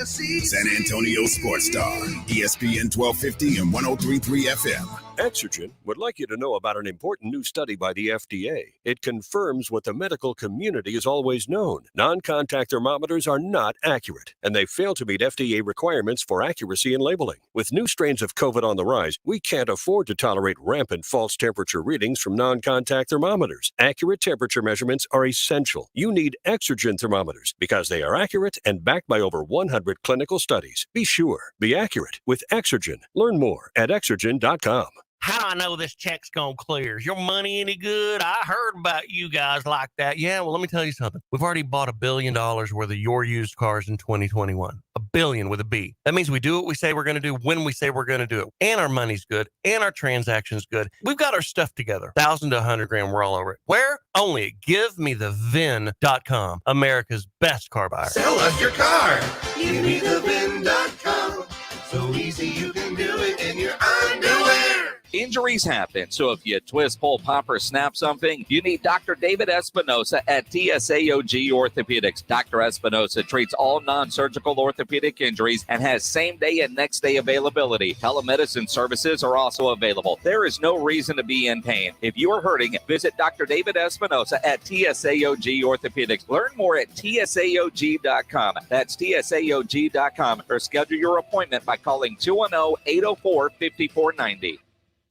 San Antonio Sports Star. ESPN 1250 and 103.3 FM. Exergen would like you to know about an important new study by the FDA. It confirms what the medical community has always known. Non-contact thermometers are not accurate, and they fail to meet FDA requirements for accuracy in labeling. With new strains of COVID on the rise, we can't afford to tolerate rampant false temperature readings from non-contact thermometers. Accurate temperature measurements are essential. You need Exergen thermometers because they are accurate and backed by over 100 clinical studies. Be sure, be accurate with Exergen. Learn more at Exergen.com. How I know this check's gonna clear? Is your money any good? I heard about you guys like that. Yeah, well, let me tell you something. We've already bought $1 billion worth of your used cars in 2021. $1 billion with a B. That means we do what we say we're gonna do when we say we're gonna do it. And our money's good. And our transaction's good. We've got our stuff together. 1,000 to 100 grand, we're all over it. Where? Only at GiveMeTheVin.com, America's best car buyer. Sell us your car. GiveMeTheVin.com. So easy you can do it in your underwear. Injuries happen, so if you twist, pull, pop, or snap something, you need Dr. David Espinosa at TSAOG Orthopedics. Dr. Espinosa treats all non-surgical orthopedic injuries and has same-day and next-day availability. Telemedicine services are also available. There is no reason to be in pain. If you are hurting, visit Dr. David Espinosa at TSAOG Orthopedics. Learn more at TSAOG.com. That's TSAOG.com, or schedule your appointment by calling 210-804-5490.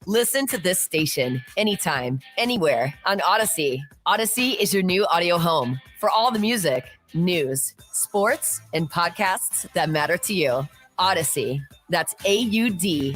Listen to this station anytime, anywhere on Odyssey. Odyssey is your new audio home for all the music, news, sports, and podcasts that matter to you. Odyssey. That's AUDACY.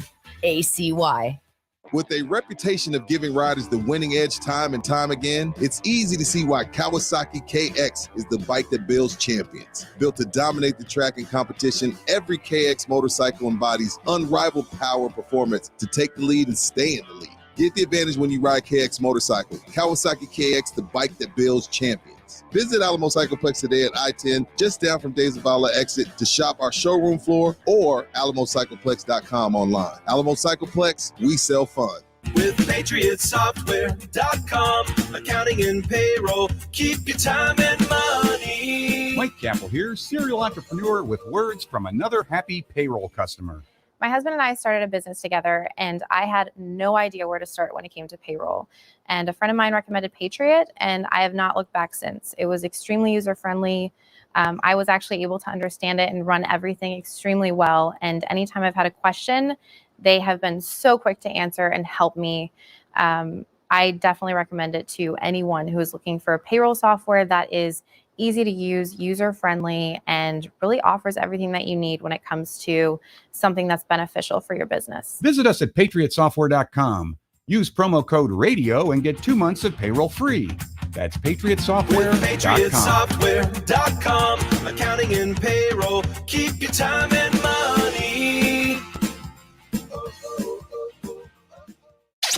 With a reputation of giving riders the winning edge time and time again, it's easy to see why Kawasaki KX is the bike that builds champions. Built to dominate the track and competition, every KX motorcycle embodies unrivaled power and performance to take the lead and stay in the lead. Get the advantage when you ride KX motorcycle. Kawasaki KX, the bike that builds champions. Cycleplex. Visit Alamo Cycleplex today at I-10, just down from Days of Allah exit, to shop our showroom floor or alamocycleplex.com online. Alamo Cycleplex, we sell fun. With PatriotSoftware.com, accounting and payroll, keep your time and money. Mike Capel here, serial entrepreneur with words from another happy payroll customer. My husband and I started a business together, and I had no idea where to start when it came to payroll. And a friend of mine recommended Patriot, and I have not looked back since. It was extremely user-friendly. I was actually able to understand it and run everything extremely well. And anytime I've had a question, they have been so quick to answer and help me. I definitely recommend it to anyone who is looking for a payroll software that is easy to use, user-friendly, and really offers everything that you need when it comes to something that's beneficial for your business. Visit us at PatriotSoftware.com. Use promo code RADIO and get 2 months of payroll free. That's PatriotSoftware.com. PatriotSoftware.com, accounting and payroll, keep your time and money.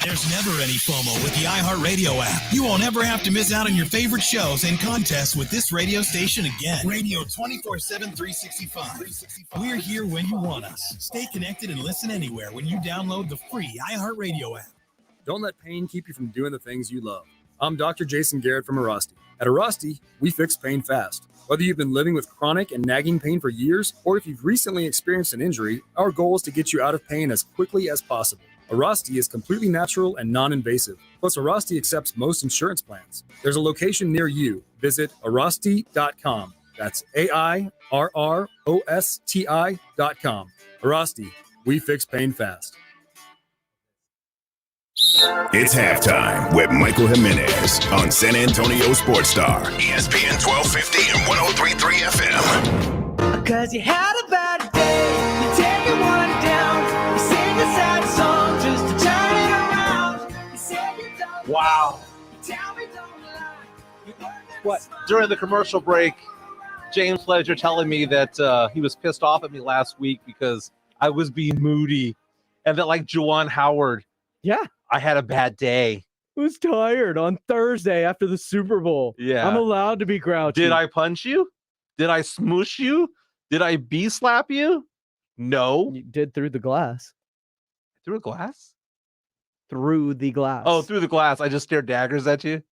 There's never any FOMO with the iHeartRadio app. You won't ever have to miss out on your favorite shows and contests with this radio station again. Radio 24/7, 365. We're here when you want us. Stay connected and listen anywhere when you download the free iHeartRadio app. Don't let pain keep you from doing the things you love. I'm Dr. Jason Garrett from Arasti. At Arasti, we fix pain fast. Whether you've been living with chronic and nagging pain for years, or if you've recently experienced an injury, our goal is to get you out of pain as quickly as possible. Arasti is completely natural and non-invasive. Plus, Arasti accepts most insurance plans. There's a location near you. Visit Arasti.com. That's AIRROSTI.com. Arasti, we fix pain fast. It's halftime with Michael Jimenez on San Antonio Sports Star, ESPN 1250 and 103.3 FM. Cause you had a bad day, you take it one down, you sing a sad song just to turn it around. You say you don't Wow. you tell me don't lie. You What? During the commercial break, James Ledger telling me that he was pissed off at me last week because I was being moody, and that, like Juwan Howard, yeah, I had a bad day. Who's tired on Thursday after the Super Bowl? Yeah. I'm allowed to be grouchy. Did I punch you? Did I smoosh you? Did I slap you? No. You did through the glass. Through a glass? Through the glass. Oh, through the glass. I just stared daggers at you.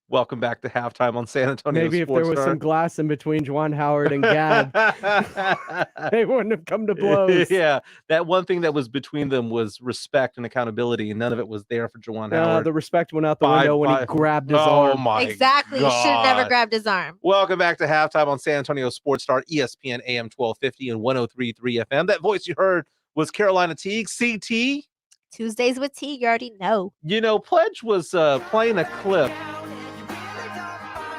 Welcome back to halftime on San Antonio Maybe if there was some glass in between Juwan Howard and Gab, they wouldn't have come to blows. Yeah, that one thing that was between them was respect and accountability, and none of it was there for Juwan Howard. The respect went out the window when he grabbed his Oh arm. my Exactly. Should have never God. grabbed his arm. Welcome back to halftime on San Antonio Sports Star, ESPN AM 1250 and 103.3 FM. That voice you heard was Carolina Teague, CT. Tuesdays with T, you already know. You know, Pledge was playing a clip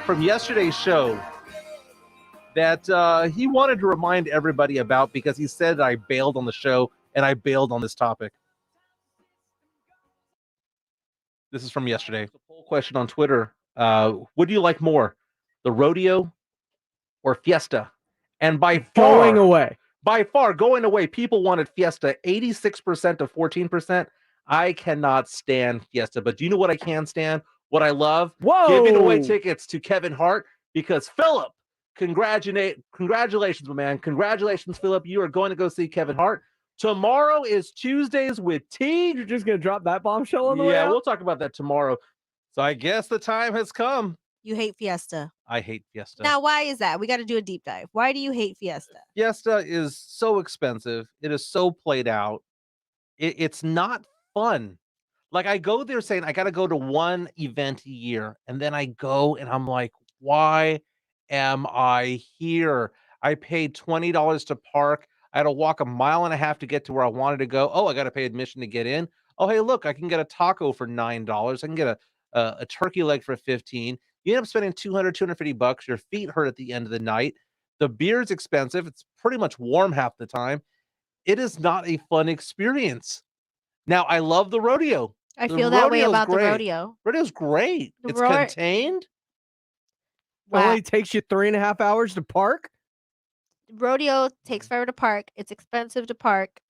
from yesterday's show that he wanted to remind everybody about because he said I bailed on the show and I bailed on this topic. This is from yesterday. A poll question on Twitter. What do you like more, the rodeo or Fiesta? And by far, Going away. By far, going away, people wanted Fiesta, 86% to 14%. I cannot stand Fiesta, but do you know what I can stand? What I love? Whoa! Giving away tickets to Kevin Hart because Philip, congratulations, my man. Congratulations, Philip. You are going to go see Kevin Hart. Tomorrow is Tuesdays with T. You're just going to drop that bombshell on the way Yeah, out? we'll talk about that tomorrow. So I guess the time has come. You hate Fiesta. I hate Fiesta. Now, why is that? We got to do a deep dive. Why do you hate Fiesta? Fiesta is so expensive. It is so played out. It's not fun. Like, I go there saying I got to go to one event a year, and then I go and I'm like, why am I here? I paid $20 to park. I had to walk 1.5 miles to get to where I wanted to go. Oh, I got to pay admission to get in. Oh, hey, look, I can get a taco for $9. I can get a turkey leg for $15. You end up spending $250. Your feet hurt at the end of the night. The beer's expensive. It's pretty much warm half the time. It is not a fun experience. Now, I love the rodeo. I feel that way rodeo's about great. the rodeo. Rodeo's great. The It's ro- contained. It only takes you 3.5 hours to park? Rodeo takes forever to park. It's expensive to park.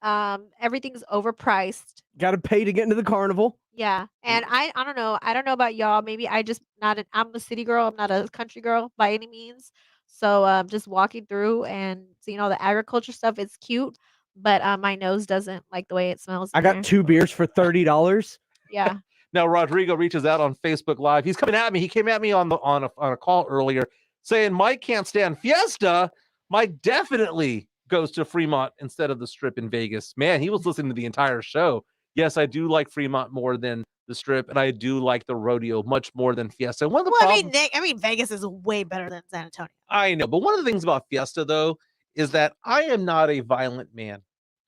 Everything's overpriced. Got to pay to get into the carnival. Yeah, and I don't know. I don't know about y'all. Maybe I just not an. I'm a city girl. I'm not a country girl by any means. So just walking through and seeing all the agriculture stuff, it's cute, but my nose doesn't like the way it smells. I in got there. 2 beers for $30. Yeah. Now Rodrigo reaches out on Facebook Live. He's coming at me. He came at me on a call earlier saying Mike can't stand Fiesta. Mike definitely goes to Fremont instead of the Strip in Vegas. Man, he was listening to the entire show. Yes, I do like Fremont more than the Strip, and I do like the rodeo much more than Fiesta. One of the Well, problems, I mean, Vegas is way better than San Antonio. I know, but one of the things about Fiesta though is that I am not a violent man.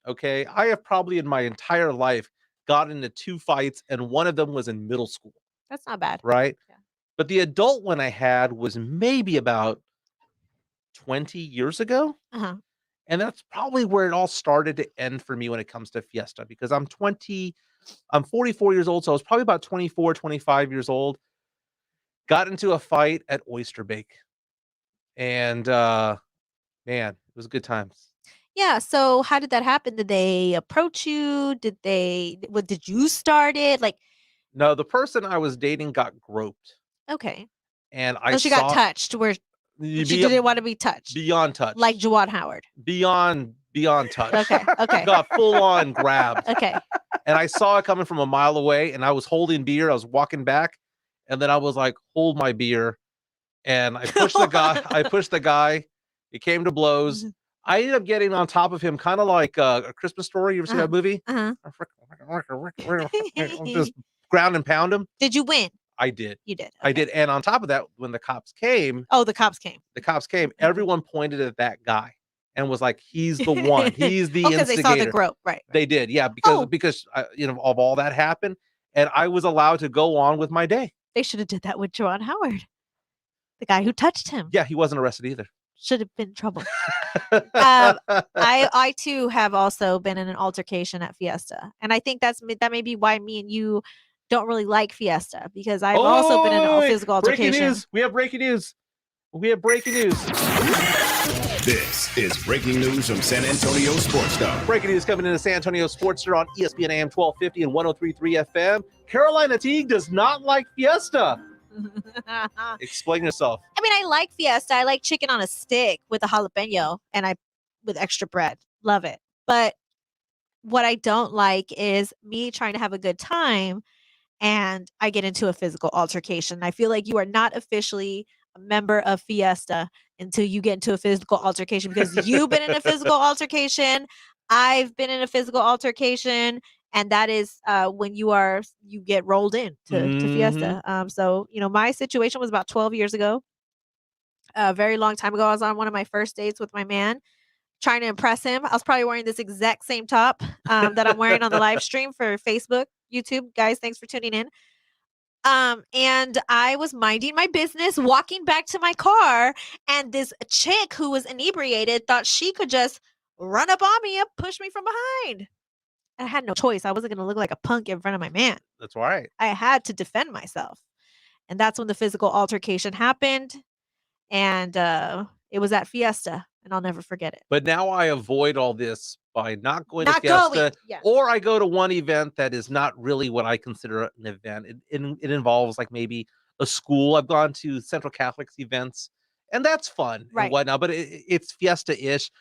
Okay, I have probably in my entire life got into 2 fights, and one of them was in middle school. That's not bad. Right? But the adult one I had was maybe about 20 years ago. Uh-huh. And that's probably where it all started to end for me when it comes to Fiesta, because I'm 44 years old. So I was probably about 24, 25 years old. Got into a fight at Oyster Bake. And man, it was a good time. Yeah. So how did that happen? Did they approach you? Did you start it? Like, No, the person I was dating got groped. okay. And I So she got touched where she didn't want to be touched. Beyond touch. Like Jawad Howard. Beyond touch. Okay. Okay. Got full on grabbed. Okay. And I saw it coming from a mile away, and I was holding beer. I was walking back, and then I was like, hold my beer. And I pushed the guy. It came to blows. I ended up getting on top of him, kind of like A Christmas Story. You ever seen that movie? Uh-huh. Just ground and pound him. Did you win? I did. You did. I did. And on top of that, when the cops came, Oh, the cops came. everyone pointed at that guy and was like, he's the one. He's the because they instigator. saw the grope, right? They did. Yeah. Because of all that happened. And I was allowed to go on with my day. They should have did that with Jawad Howard, the guy who touched him. Yeah. He wasn't arrested either. Should have been in trouble. I too have also been in an altercation at Fiesta, and I think that may be why me and you don't really like Fiesta, because I've also been in a physical altercation. Breaking news. We have breaking news. This is breaking news from San Antonio Sports Star. Breaking news coming into San Antonio Sports Star on ESPN AM 1250 and 103.3 FM. Carolina Teague does not like Fiesta. Explain yourself. I mean, I like Fiesta. I like chicken on a stick with a jalapeno and with extra bread. Love it. But what I don't like is me trying to have a good time and I get into a physical altercation. I feel like you are not officially a member of Fiesta until you get into a physical altercation, because you've been in a physical altercation. I've been in a physical altercation. And that is when you get rolled in to Fiesta. So, my situation was about 12 years ago. A very long time ago. I was on one of my first dates with my man, trying to impress him. I was probably wearing this exact same top that I'm wearing on the live stream for Facebook, YouTube. Guys, thanks for tuning in. And I was minding my business, walking back to my car, and this chick who was inebriated thought she could just run up on me and push me from behind. I had no choice. I wasn't going to look like a punk in front of my man. That's right. I had to defend myself. And that's when the physical altercation happened. And it was at Fiesta, and I'll never forget it. But now I avoid all this by not going to Fiesta, or I go to one event that is not really what I consider an event. It involves like maybe a school. I've gone to Central Catholic's events, and that's fun and whatnot, but it's Fiesta-ish.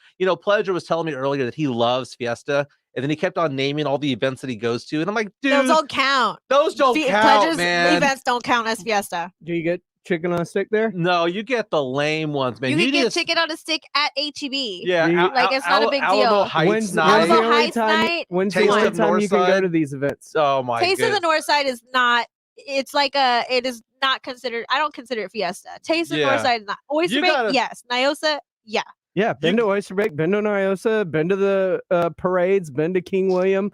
Pleasure was telling me earlier that he loves Fiesta, and then he kept on naming all the events that he goes to, and I'm like, dude, those don't count. Those don't count, Pleasure's man. Events don't count as Fiesta. Do you get chicken on a stick there? No, you get the lame ones, man. You can get chicken on a stick at HEB. Yeah, it's not a big deal. Alamo Heights night. Alamo Heights night. When's the only time you can go to these events? Oh my Taste of the North Side is not. It's like it is not considered. I don't consider it Fiesta. Taste of the North Side is not. Oyster Bake, yes. Nyosa, yeah. Yeah, been to Oyster Bake, been to Nyosa, been to the parades, been to King William.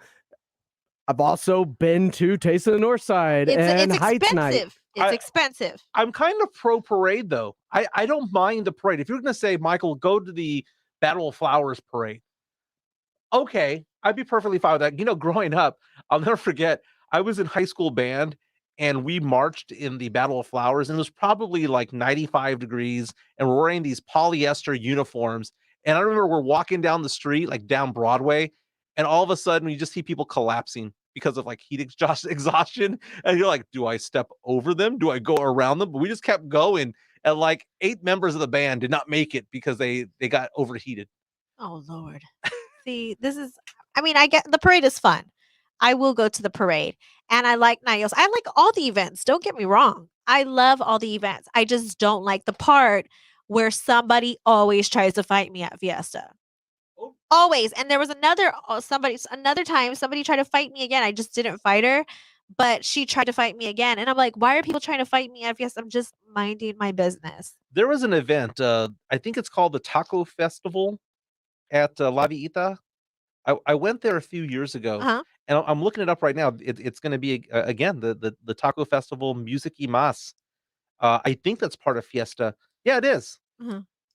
I've also been to Taste of the North Side and Heights night. It's expensive. I'm kind of pro parade though. I don't mind the parade. If you're going to say, Michael, go to the Battle of Flowers parade, okay, I'd be perfectly fine with that. Growing up, I'll never forget, I was in high school band and we marched in the Battle of Flowers, and it was probably like 95 degrees, and we're wearing these polyester uniforms. And I remember we're walking down the street, like down Broadway, and all of a sudden you just see people collapsing because of like heat exhaustion, and you're like, do I step over them? Do I go around them? But we just kept going, and like 8 members of the band did not make it because they got overheated. Oh Lord. See, I get the parade is fun. I will go to the parade, and I like NIOS. I like all the events. Don't get me wrong. I love all the events. I just don't like the part where somebody always tries to fight me at Fiesta. Always. And there was another time somebody tried to fight me again. I just didn't fight her, but she tried to fight me again. And I'm like, why are people trying to fight me at Fiesta? I'm just minding my business. There was an event, I think it's called the Taco Festival at La Villita. I went there a few years ago, and I'm looking it up right now. It's going to be again the Taco Festival Music y Mas. I think that's part of Fiesta. Yeah, it is.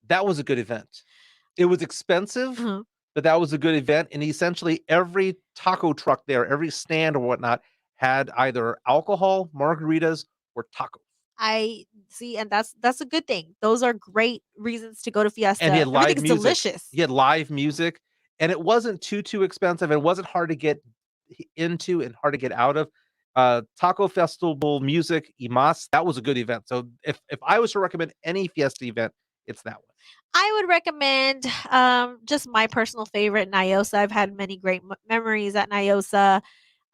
That was a good event. It was expensive, but that was a good event. And essentially, every taco truck there, every stand or whatnot, had either alcohol, margaritas, or tacos. I see, and that's a good thing. Those are great reasons to go to Fiesta. And he had live Everything's music. delicious. He had live music, and it wasn't too expensive. It wasn't hard to get into and hard to get out of. Taco Festival Music y Mas, that was a good event. So if I was to recommend any Fiesta event, it's that one. I would recommend just my personal favorite, NIOSA. I've had many great memories at NIOSA.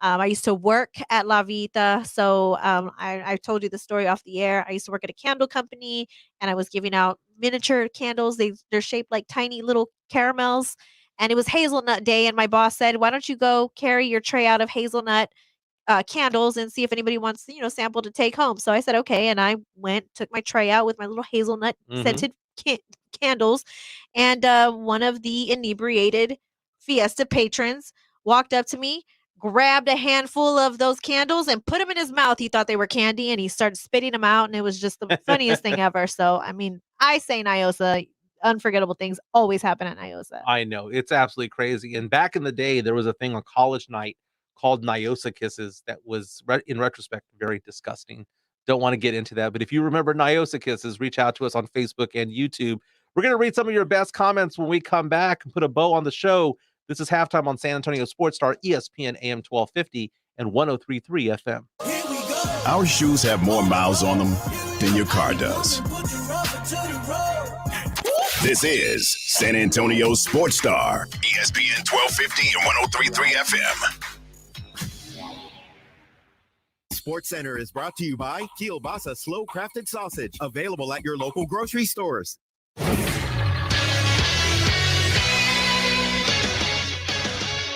I used to work at La Vita, so I told you the story off the air. I used to work at a candle company, and I was giving out miniature candles. They're shaped like tiny little caramels, and it was hazelnut day. And my boss said, "Why don't you go carry your tray out of hazelnut candles and see if anybody wants, sample to take home?" So I said, "Okay," and I took my tray out with my little hazelnut scented candles, and one of the inebriated Fiesta patrons walked up to me, grabbed a handful of those candles and put them in his mouth. He thought they were candy, and he started spitting them out, and it was just the funniest thing ever. So, I say NIOSA, unforgettable things always happen at NIOSA. I know, it's absolutely crazy. And back in the day, there was a thing on college night called NIOSA Kisses that was, in retrospect, very disgusting. Don't want to get into that, but if you remember NIOSA Kisses, reach out to us on Facebook and YouTube. We're going to read some of your best comments when we come back and put a bow on the show. This is Halftime on San Antonio Sports Star, ESPN AM 1250 and 103.3 FM. Our shoes have more miles on them than your car does. This is San Antonio Sports Star, ESPN 1250 and 103.3 FM. Sports Center is brought to you by Kielbasa Slow Crafted Sausage, available at your local grocery stores.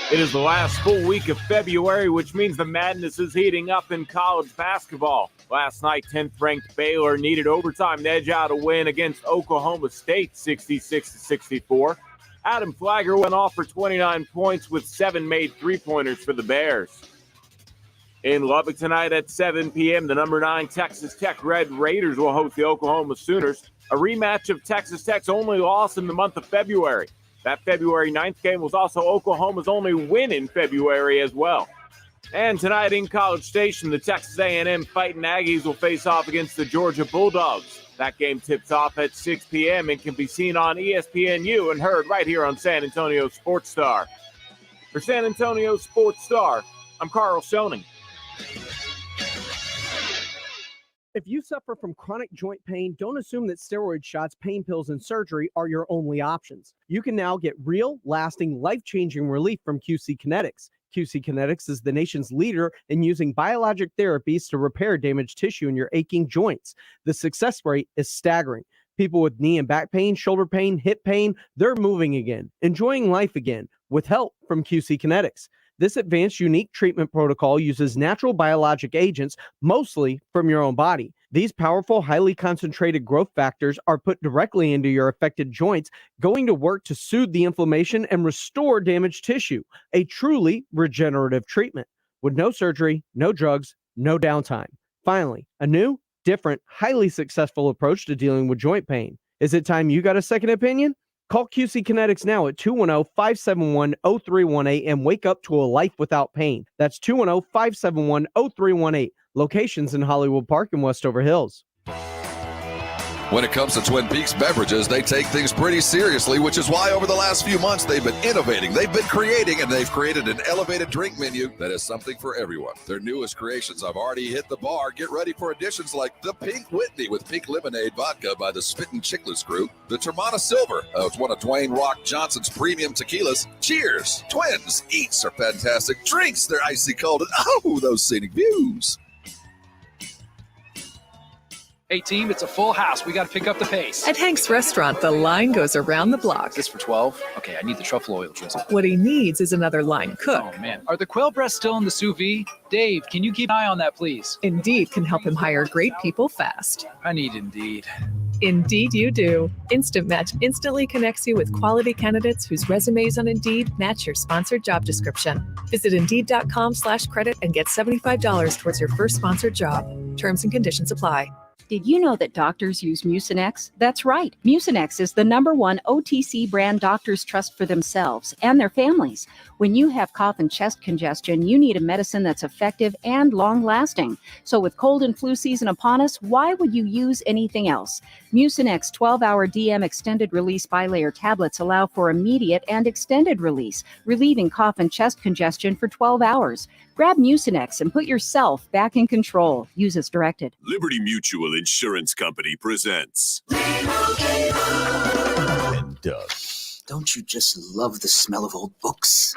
It is the last full week of February, which means the madness is heating up in college basketball. Last night, 10th-ranked Baylor needed overtime to edge out a win against Oklahoma State, 66-64. Adam Flagger went off for 29 points with 7 made three-pointers for the Bears. In Lubbock tonight at 7 p.m., the number 9 Texas Tech Red Raiders will host the Oklahoma Sooners, a rematch of Texas Tech's only loss in the month of February. That February 9th game was also Oklahoma's only win in February as well. And tonight in College Station, the Texas A&M Fighting Aggies will face off against the Georgia Bulldogs. That game tips off at 6 p.m. and can be seen on ESPNU and heard right here on San Antonio Sports Star. For San Antonio Sports Star, I'm Carl Schoening. If you suffer from chronic joint pain, don't assume that steroid shots, pain pills, and surgery are your only options. You can now get real, lasting, life-changing relief from QC Kinetics. QC Kinetics is the nation's leader in using biologic therapies to repair damaged tissue in your aching joints. The success rate is staggering. People with knee and back pain, shoulder pain, hip pain, they're moving again, enjoying life again, with help from QC Kinetics. This advanced, unique treatment protocol uses natural biologic agents, mostly from your own body. These powerful, highly concentrated growth factors are put directly into your affected joints, going to work to soothe the inflammation and restore damaged tissue. A truly regenerative treatment with no surgery, no drugs, no downtime. Finally, a new, different, highly successful approach to dealing with joint pain. Is it time you got a second opinion? Call QC Kinetics now at 210-571-0318 and wake up to a life without pain. That's 210-571-0318. Locations in Hollywood Park and Westover Hills. When it comes to Twin Peaks beverages, they take things pretty seriously, which is why over the last few months they've been innovating, they've been creating, and they've created an elevated drink menu that is something for everyone. Their newest creations have already hit the bar. Get ready for additions like the Pink Whitney with pink lemonade vodka by the Spittin' Chicklets Crew, the Termana Silver, it's one of Dwayne Rock Johnson's premium tequilas. Cheers! Twins! Eats are fantastic. Drinks, they're icy cold. And oh, those scenic views. Hey, team, it's a full house. We got to pick up the pace. At Hank's Restaurant, the line goes around the block. Is this for 12? Okay, I need the truffle oil drizzle. What he needs is another line cook. Oh, man. Are the quail breasts still in the sous vide? Dave, can you keep an eye on that, please? Indeed can help him hire great people fast. I need Indeed. Indeed you do. Instant Match instantly connects you with quality candidates whose resumes on Indeed match your sponsored job description. Visit Indeed.com/credit and get $75 towards your first sponsored job. Terms and conditions apply. Did you know that doctors use Mucinex? That's right. Mucinex is the #1 OTC brand doctors trust for themselves and their families. When you have cough and chest congestion, you need a medicine that's effective and long-lasting. So with cold and flu season upon us, why would you use anything else? Mucinex 12-hour DM extended release bilayer tablets allow for immediate and extended release, relieving cough and chest congestion for 12 hours. Grab Mucinex and put yourself back in control. Use as directed. Liberty Mutual Insurance Company presents. And Doug. Don't you just love the smell of old books?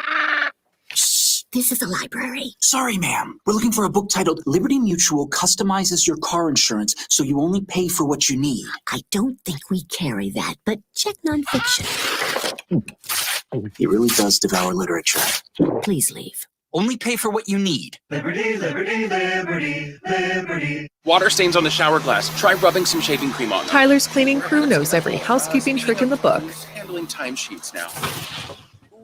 Shh, this is the library. Sorry, ma'am. We're looking for a book titled Liberty Mutual Customizes Your Car Insurance so you only pay for what you need. I don't think we carry that, but check nonfiction. He really does devour literature. Please leave. Only pay for what you need. Liberty, liberty, liberty, liberty. Water stains on the shower glass. Try rubbing some shaving cream on them. Tyler's cleaning crew knows every housekeeping trick in the book. Handling timesheets now.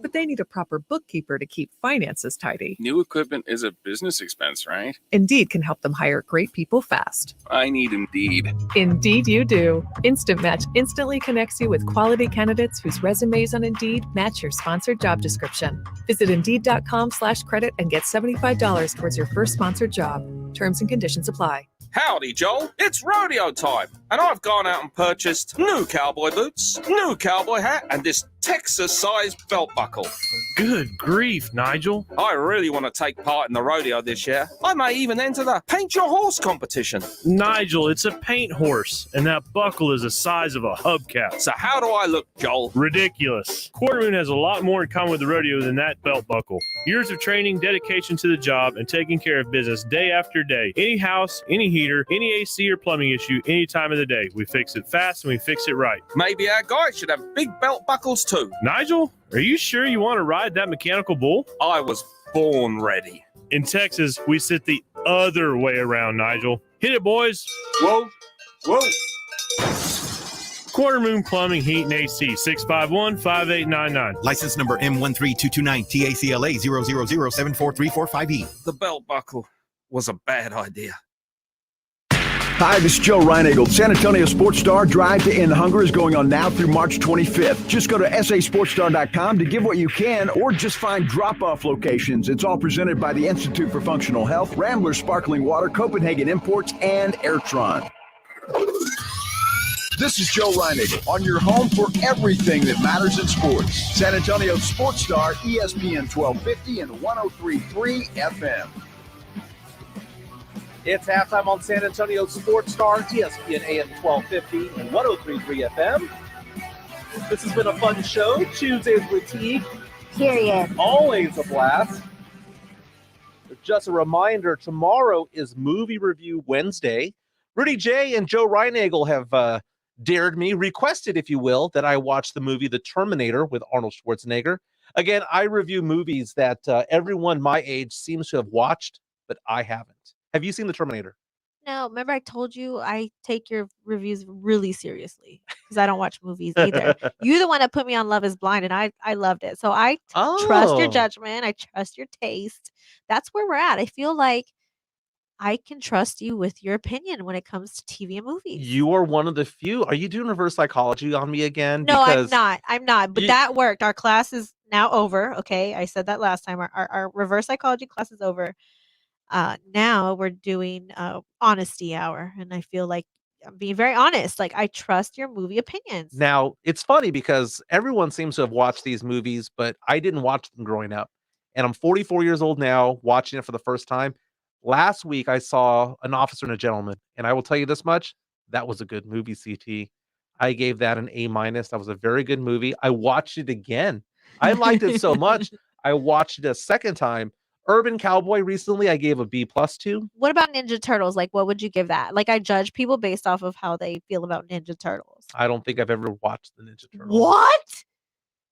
But they need a proper bookkeeper to keep finances tidy. New equipment is a business expense, right? Indeed can help them hire great people fast. I need Indeed. Indeed you do. Instant Match instantly connects you with quality candidates whose resumes on Indeed match your sponsored job description. Visit Indeed.com/credit and get $75 towards your first sponsored job. Terms and conditions apply. Howdy, Joel. It's rodeo time, and I've gone out and purchased new cowboy boots, new cowboy hat, and this Texas-sized belt buckle. Good grief, Nigel. I really want to take part in the rodeo this year. I may even enter the Paint Your Horse competition. Nigel, it's a paint horse, and that buckle is the size of a hubcap. So how do I look, Joel? Ridiculous. Quarter Moon has a lot more in common with the rodeo than that belt buckle. Years of training, dedication to the job, and taking care of business day after day. Any house, any heater, any AC or plumbing issue, any time of the day. We fix it fast and we fix it right. Maybe our guys should have big belt buckles too. Nigel, are you sure you want to ride that mechanical bull? I was born ready. In Texas, we sit the other way around, Nigel. Hit it, boys. Whoa, whoa. Quarter Moon Plumbing, Heat, and AC, 651-5899. License number M13229, TACLA 000743455E. The belt buckle was a bad idea. Hi, this is Joe Reinagle. San Antonio Sports Star Drive to End Hunger is going on now through March 25th. Just go to sasportstar.com to give what you can or just find drop-off locations. It's all presented by the Institute for Functional Health, Rambler Sparkling Water, Copenhagen Imports, and Airtron. This is Joe Reinagle on your home for everything that matters in sports. San Antonio Sports Star, ESPN 1250 and 103.3 FM. It's halftime on San Antonio Sports Star, ESPN AM 1250 and 103.3 FM. This has been a fun show. Tuesdays with T. Period. Always a blast. Just a reminder, tomorrow is Movie Review Wednesday. Rudy J and Joe Reinagle have dared me, requested, if you will, that I watch the movie The Terminator with Arnold Schwarzenegger. Again, I review movies that everyone my age seems to have watched, but I haven't. Have you seen The Terminator? No, remember I told you I take your reviews really seriously because I don't watch movies either. You're the one that put me on Love is Blind, and I loved it. So I trust your judgment. I trust your taste. That's where we're at. I feel like I can trust you with your opinion when it comes to TV and movies. You are one of the few. Are you doing reverse psychology on me again? No, Because I'm not. But that worked. Our class is now over. Okay, I said that last time. Our reverse psychology class is over. Now we're doing honesty hour, and I feel like I'm being very honest. Like, I trust your movie opinions. Now, it's funny because everyone seems to have watched these movies, but I didn't watch them growing up. And I'm 44 years old now, watching it for the first time. Last week, I saw An Officer and a Gentleman, and I will tell you this much, that was a good movie, CT. I gave that an A-. That was a very good movie. I watched it again. I liked it so much, I watched it a second time. Urban Cowboy recently, I gave a B+ to. What about Ninja Turtles? Like, what would you give that? Like, I judge people based off of how they feel about Ninja Turtles. I don't think I've ever watched the Ninja Turtles. What?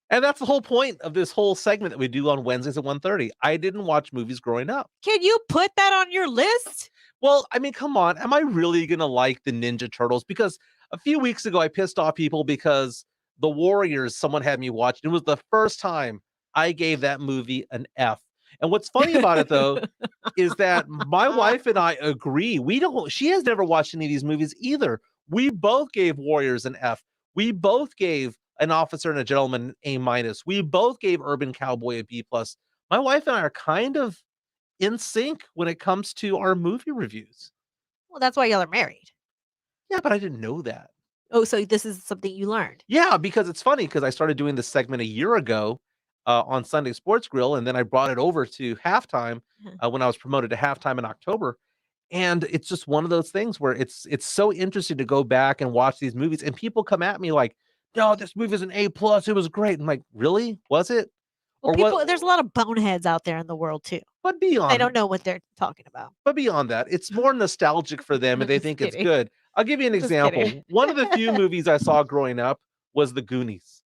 And that's the whole point of this whole segment that we do on Wednesdays at 1:30. I didn't watch movies growing up. Can you put that on your list? Well, I mean, come on. Am I really going to like the Ninja Turtles? Because a few weeks ago, I pissed off people because The Warriors, someone had me watch. It was the first time I gave that movie an F. And what's funny about it, though, is that my wife and I agree. She has never watched any of these movies either. We both gave Warriors an F. We both gave An Officer and a Gentleman an A-. We both gave Urban Cowboy a B+. My wife and I are kind of in sync when it comes to our movie reviews. Well, that's why y'all are married. Yeah, but I didn't know that. Oh, so this is something you learned. Yeah, because it's funny because I started doing this segment a year ago on Sunday Sports Grill, and then I brought it over to halftime when I was promoted to halftime in October. And it's just one of those things where it's so interesting to go back and watch these movies, and people come at me like, "No, this movie is an A+. It was great." I'm like, "Really? Was it?" Well, there's a lot of boneheads out there in the world too. But beyond, they don't know what they're talking about. But beyond that, it's more nostalgic for them, and they think it's kidding. good. I'll give you an Just example. kidding. One of the few movies I saw growing up was The Goonies.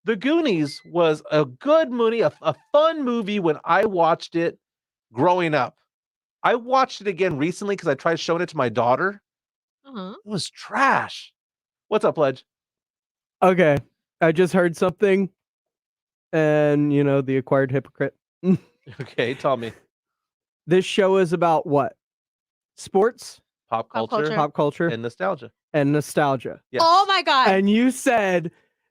The Goonies was a good movie, a fun movie when I watched it growing up. I watched it again recently because I tried showing it to my daughter. Uh-huh. It was trash. What's up, Pledge? Okay, I just heard something, and the acquired hypocrite. Okay, tell me. This show is about what? Sports, Pop culture, and nostalgia. Yes. Oh my God. And you said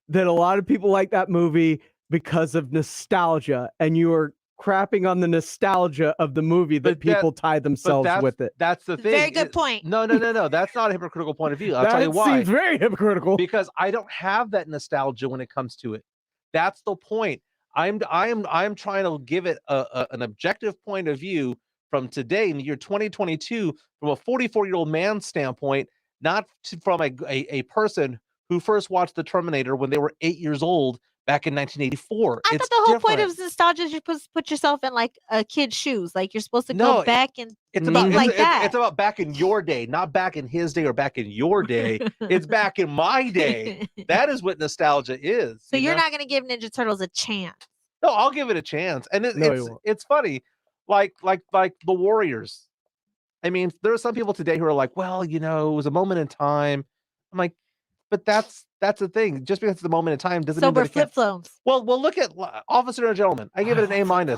that a lot of people like that movie because of nostalgia, and you were crapping on the nostalgia of the movie that people tie themselves with it. That's the thing. Very good point. No. That's not a hypocritical point of view. I'll That tell you why. seems very hypocritical. Because I don't have that nostalgia when it comes to it. That's the point. I'm trying to give it an objective point of view from today in the year 2022, from a 44-year-old man's standpoint, not from a person who first watched The Terminator when they were 8 years old back in 1984. I thought the whole point of nostalgia is you're supposed to put yourself in like a kid's shoes. Like you're supposed to go back and it's about like that. It's about back in your day, not back in his day or back in your day. It's back in my day. That is what nostalgia is. So you're not going to give Ninja Turtles a chance. No, I'll give it a chance. And No, you won't. it's funny, like the Warriors. I mean, there are some people today who are like, well, it was a moment in time. I'm like, but that's the thing. Just because it's a moment in time doesn't mean that it can't. Flip-flops. Well, look at Officer and Gentleman. I give it an A-.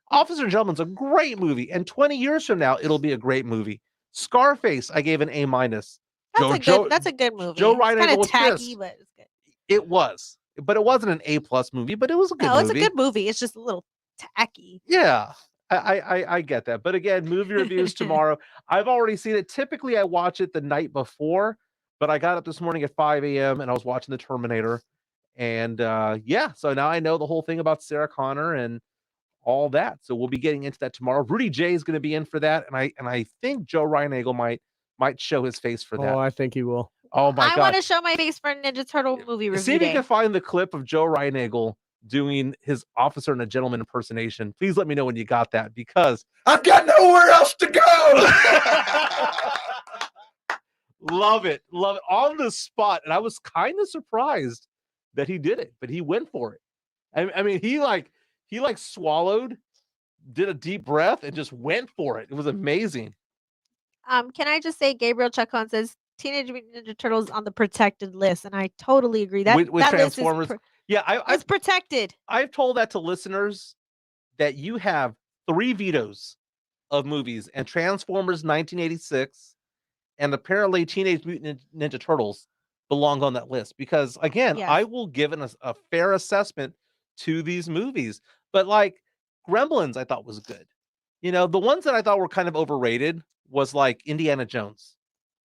Officer and Gentleman's a great movie, and 20 years from now, it'll be a great movie. Scarface, I gave an A-. That's a good movie. Joe Ryan kind of was tacky, pissed. but it's good. It was, but it wasn't an A+ movie, but it was a good No, movie. it's a good movie. It's just a little tacky. Yeah, I get that. But again, movie reviews tomorrow. I've already seen it. Typically, I watch it the night before, but I got up this morning at 5 a.m. and I was watching The Terminator. And so now I know the whole thing about Sarah Connor and all that. So we'll be getting into that tomorrow. Rudy J is going to be in for that, and I think Joe Reinagle might show his face for that. Oh, I think he will. Oh my I God! want to show my face for a Ninja Turtle movie review. See if you day. can find the clip of Joe Reinagle doing his Officer and a Gentleman impersonation. Please let me know when you got that, because I've got nowhere else to go. love it on the spot. And I was kind of surprised that he did it, but he went for it. I mean, he swallowed, did a deep breath, and just went for it. It was amazing. Can I just say, Gabriel Chacon says Teenage Mutant Ninja Turtles on the protected list, and I totally agree. That with that list is Transformers. it's protected. I've told that to listeners that you have 3 vetoes of movies, and Transformers 1986 and apparently Teenage Mutant Ninja Turtles belong on that list, because again, Yes. I will give a fair assessment to these movies. But like Gremlins, I thought was good. The ones that I thought were kind of overrated was like Indiana Jones.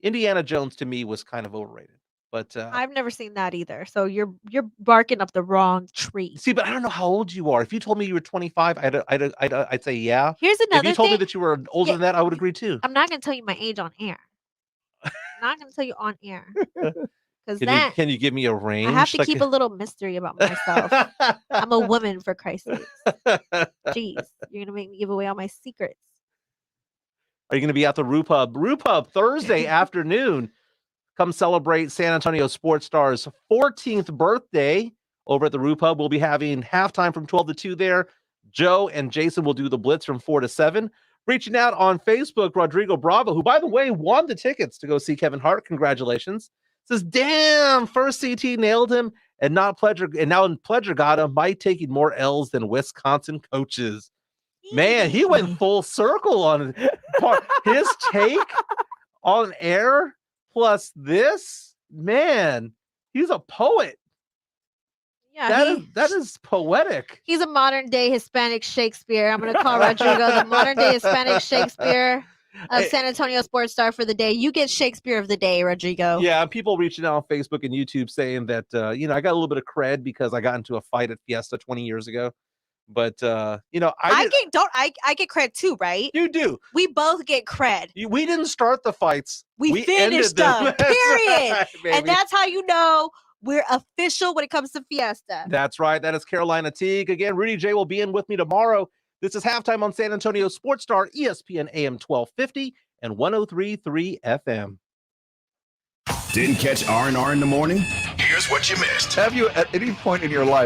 Indiana Jones to me was kind of overrated. But I've never seen that either. So you're barking up the wrong tree. see, but I don't know how old you are. If you told me you were 25, I'd say yeah. Here's If another you told me thing. that you were older than that, I would agree too. I'm not going to tell you my age on air. I'm not going to tell you on air. Because then Can you give me a range? I have to Like keep a little mystery about myself. I'm a woman, for Christ's sake. Jeez, you're going to make me give away all my secrets. Are you going to be at the Roo Pub? Roo Pub Thursday afternoon. Come celebrate San Antonio Sports Stars' 14th birthday over at the Roo Pub. We'll be having halftime from 12 to 2 there. Joe and Jason will do the blitz from 4 to 7. Reaching out on Facebook, Rodrigo Bravo, who, by the way, won the tickets to go see Kevin Hart. Congratulations. Says, damn, first CT nailed him and now Pledger got him by taking more L's than Wisconsin coaches. Man, he went full circle on his take on air. Plus this, man, he's a poet. Yeah, that is poetic. He's a modern day Hispanic Shakespeare. I'm going to call Rodrigo the modern day Hispanic Shakespeare of San Antonio Sports Star for the day. You get Shakespeare of the day, Rodrigo. Yeah, people reaching out on Facebook and YouTube saying that I got a little bit of cred because I got into a fight at Fiesta 20 years ago. But I get cred too, right? You do. We both get cred. We didn't start the fights. We finished them. Period. And that's how you know we're official when it comes to Fiesta. That's right. That is Carolina Teague. Again, Rudy J will be in with me tomorrow. This is Halftime on San Antonio Sports Star, ESPN AM 1250 and 103.3 FM. Didn't catch R&R in the morning? Here's what you missed. Have you at any point in your life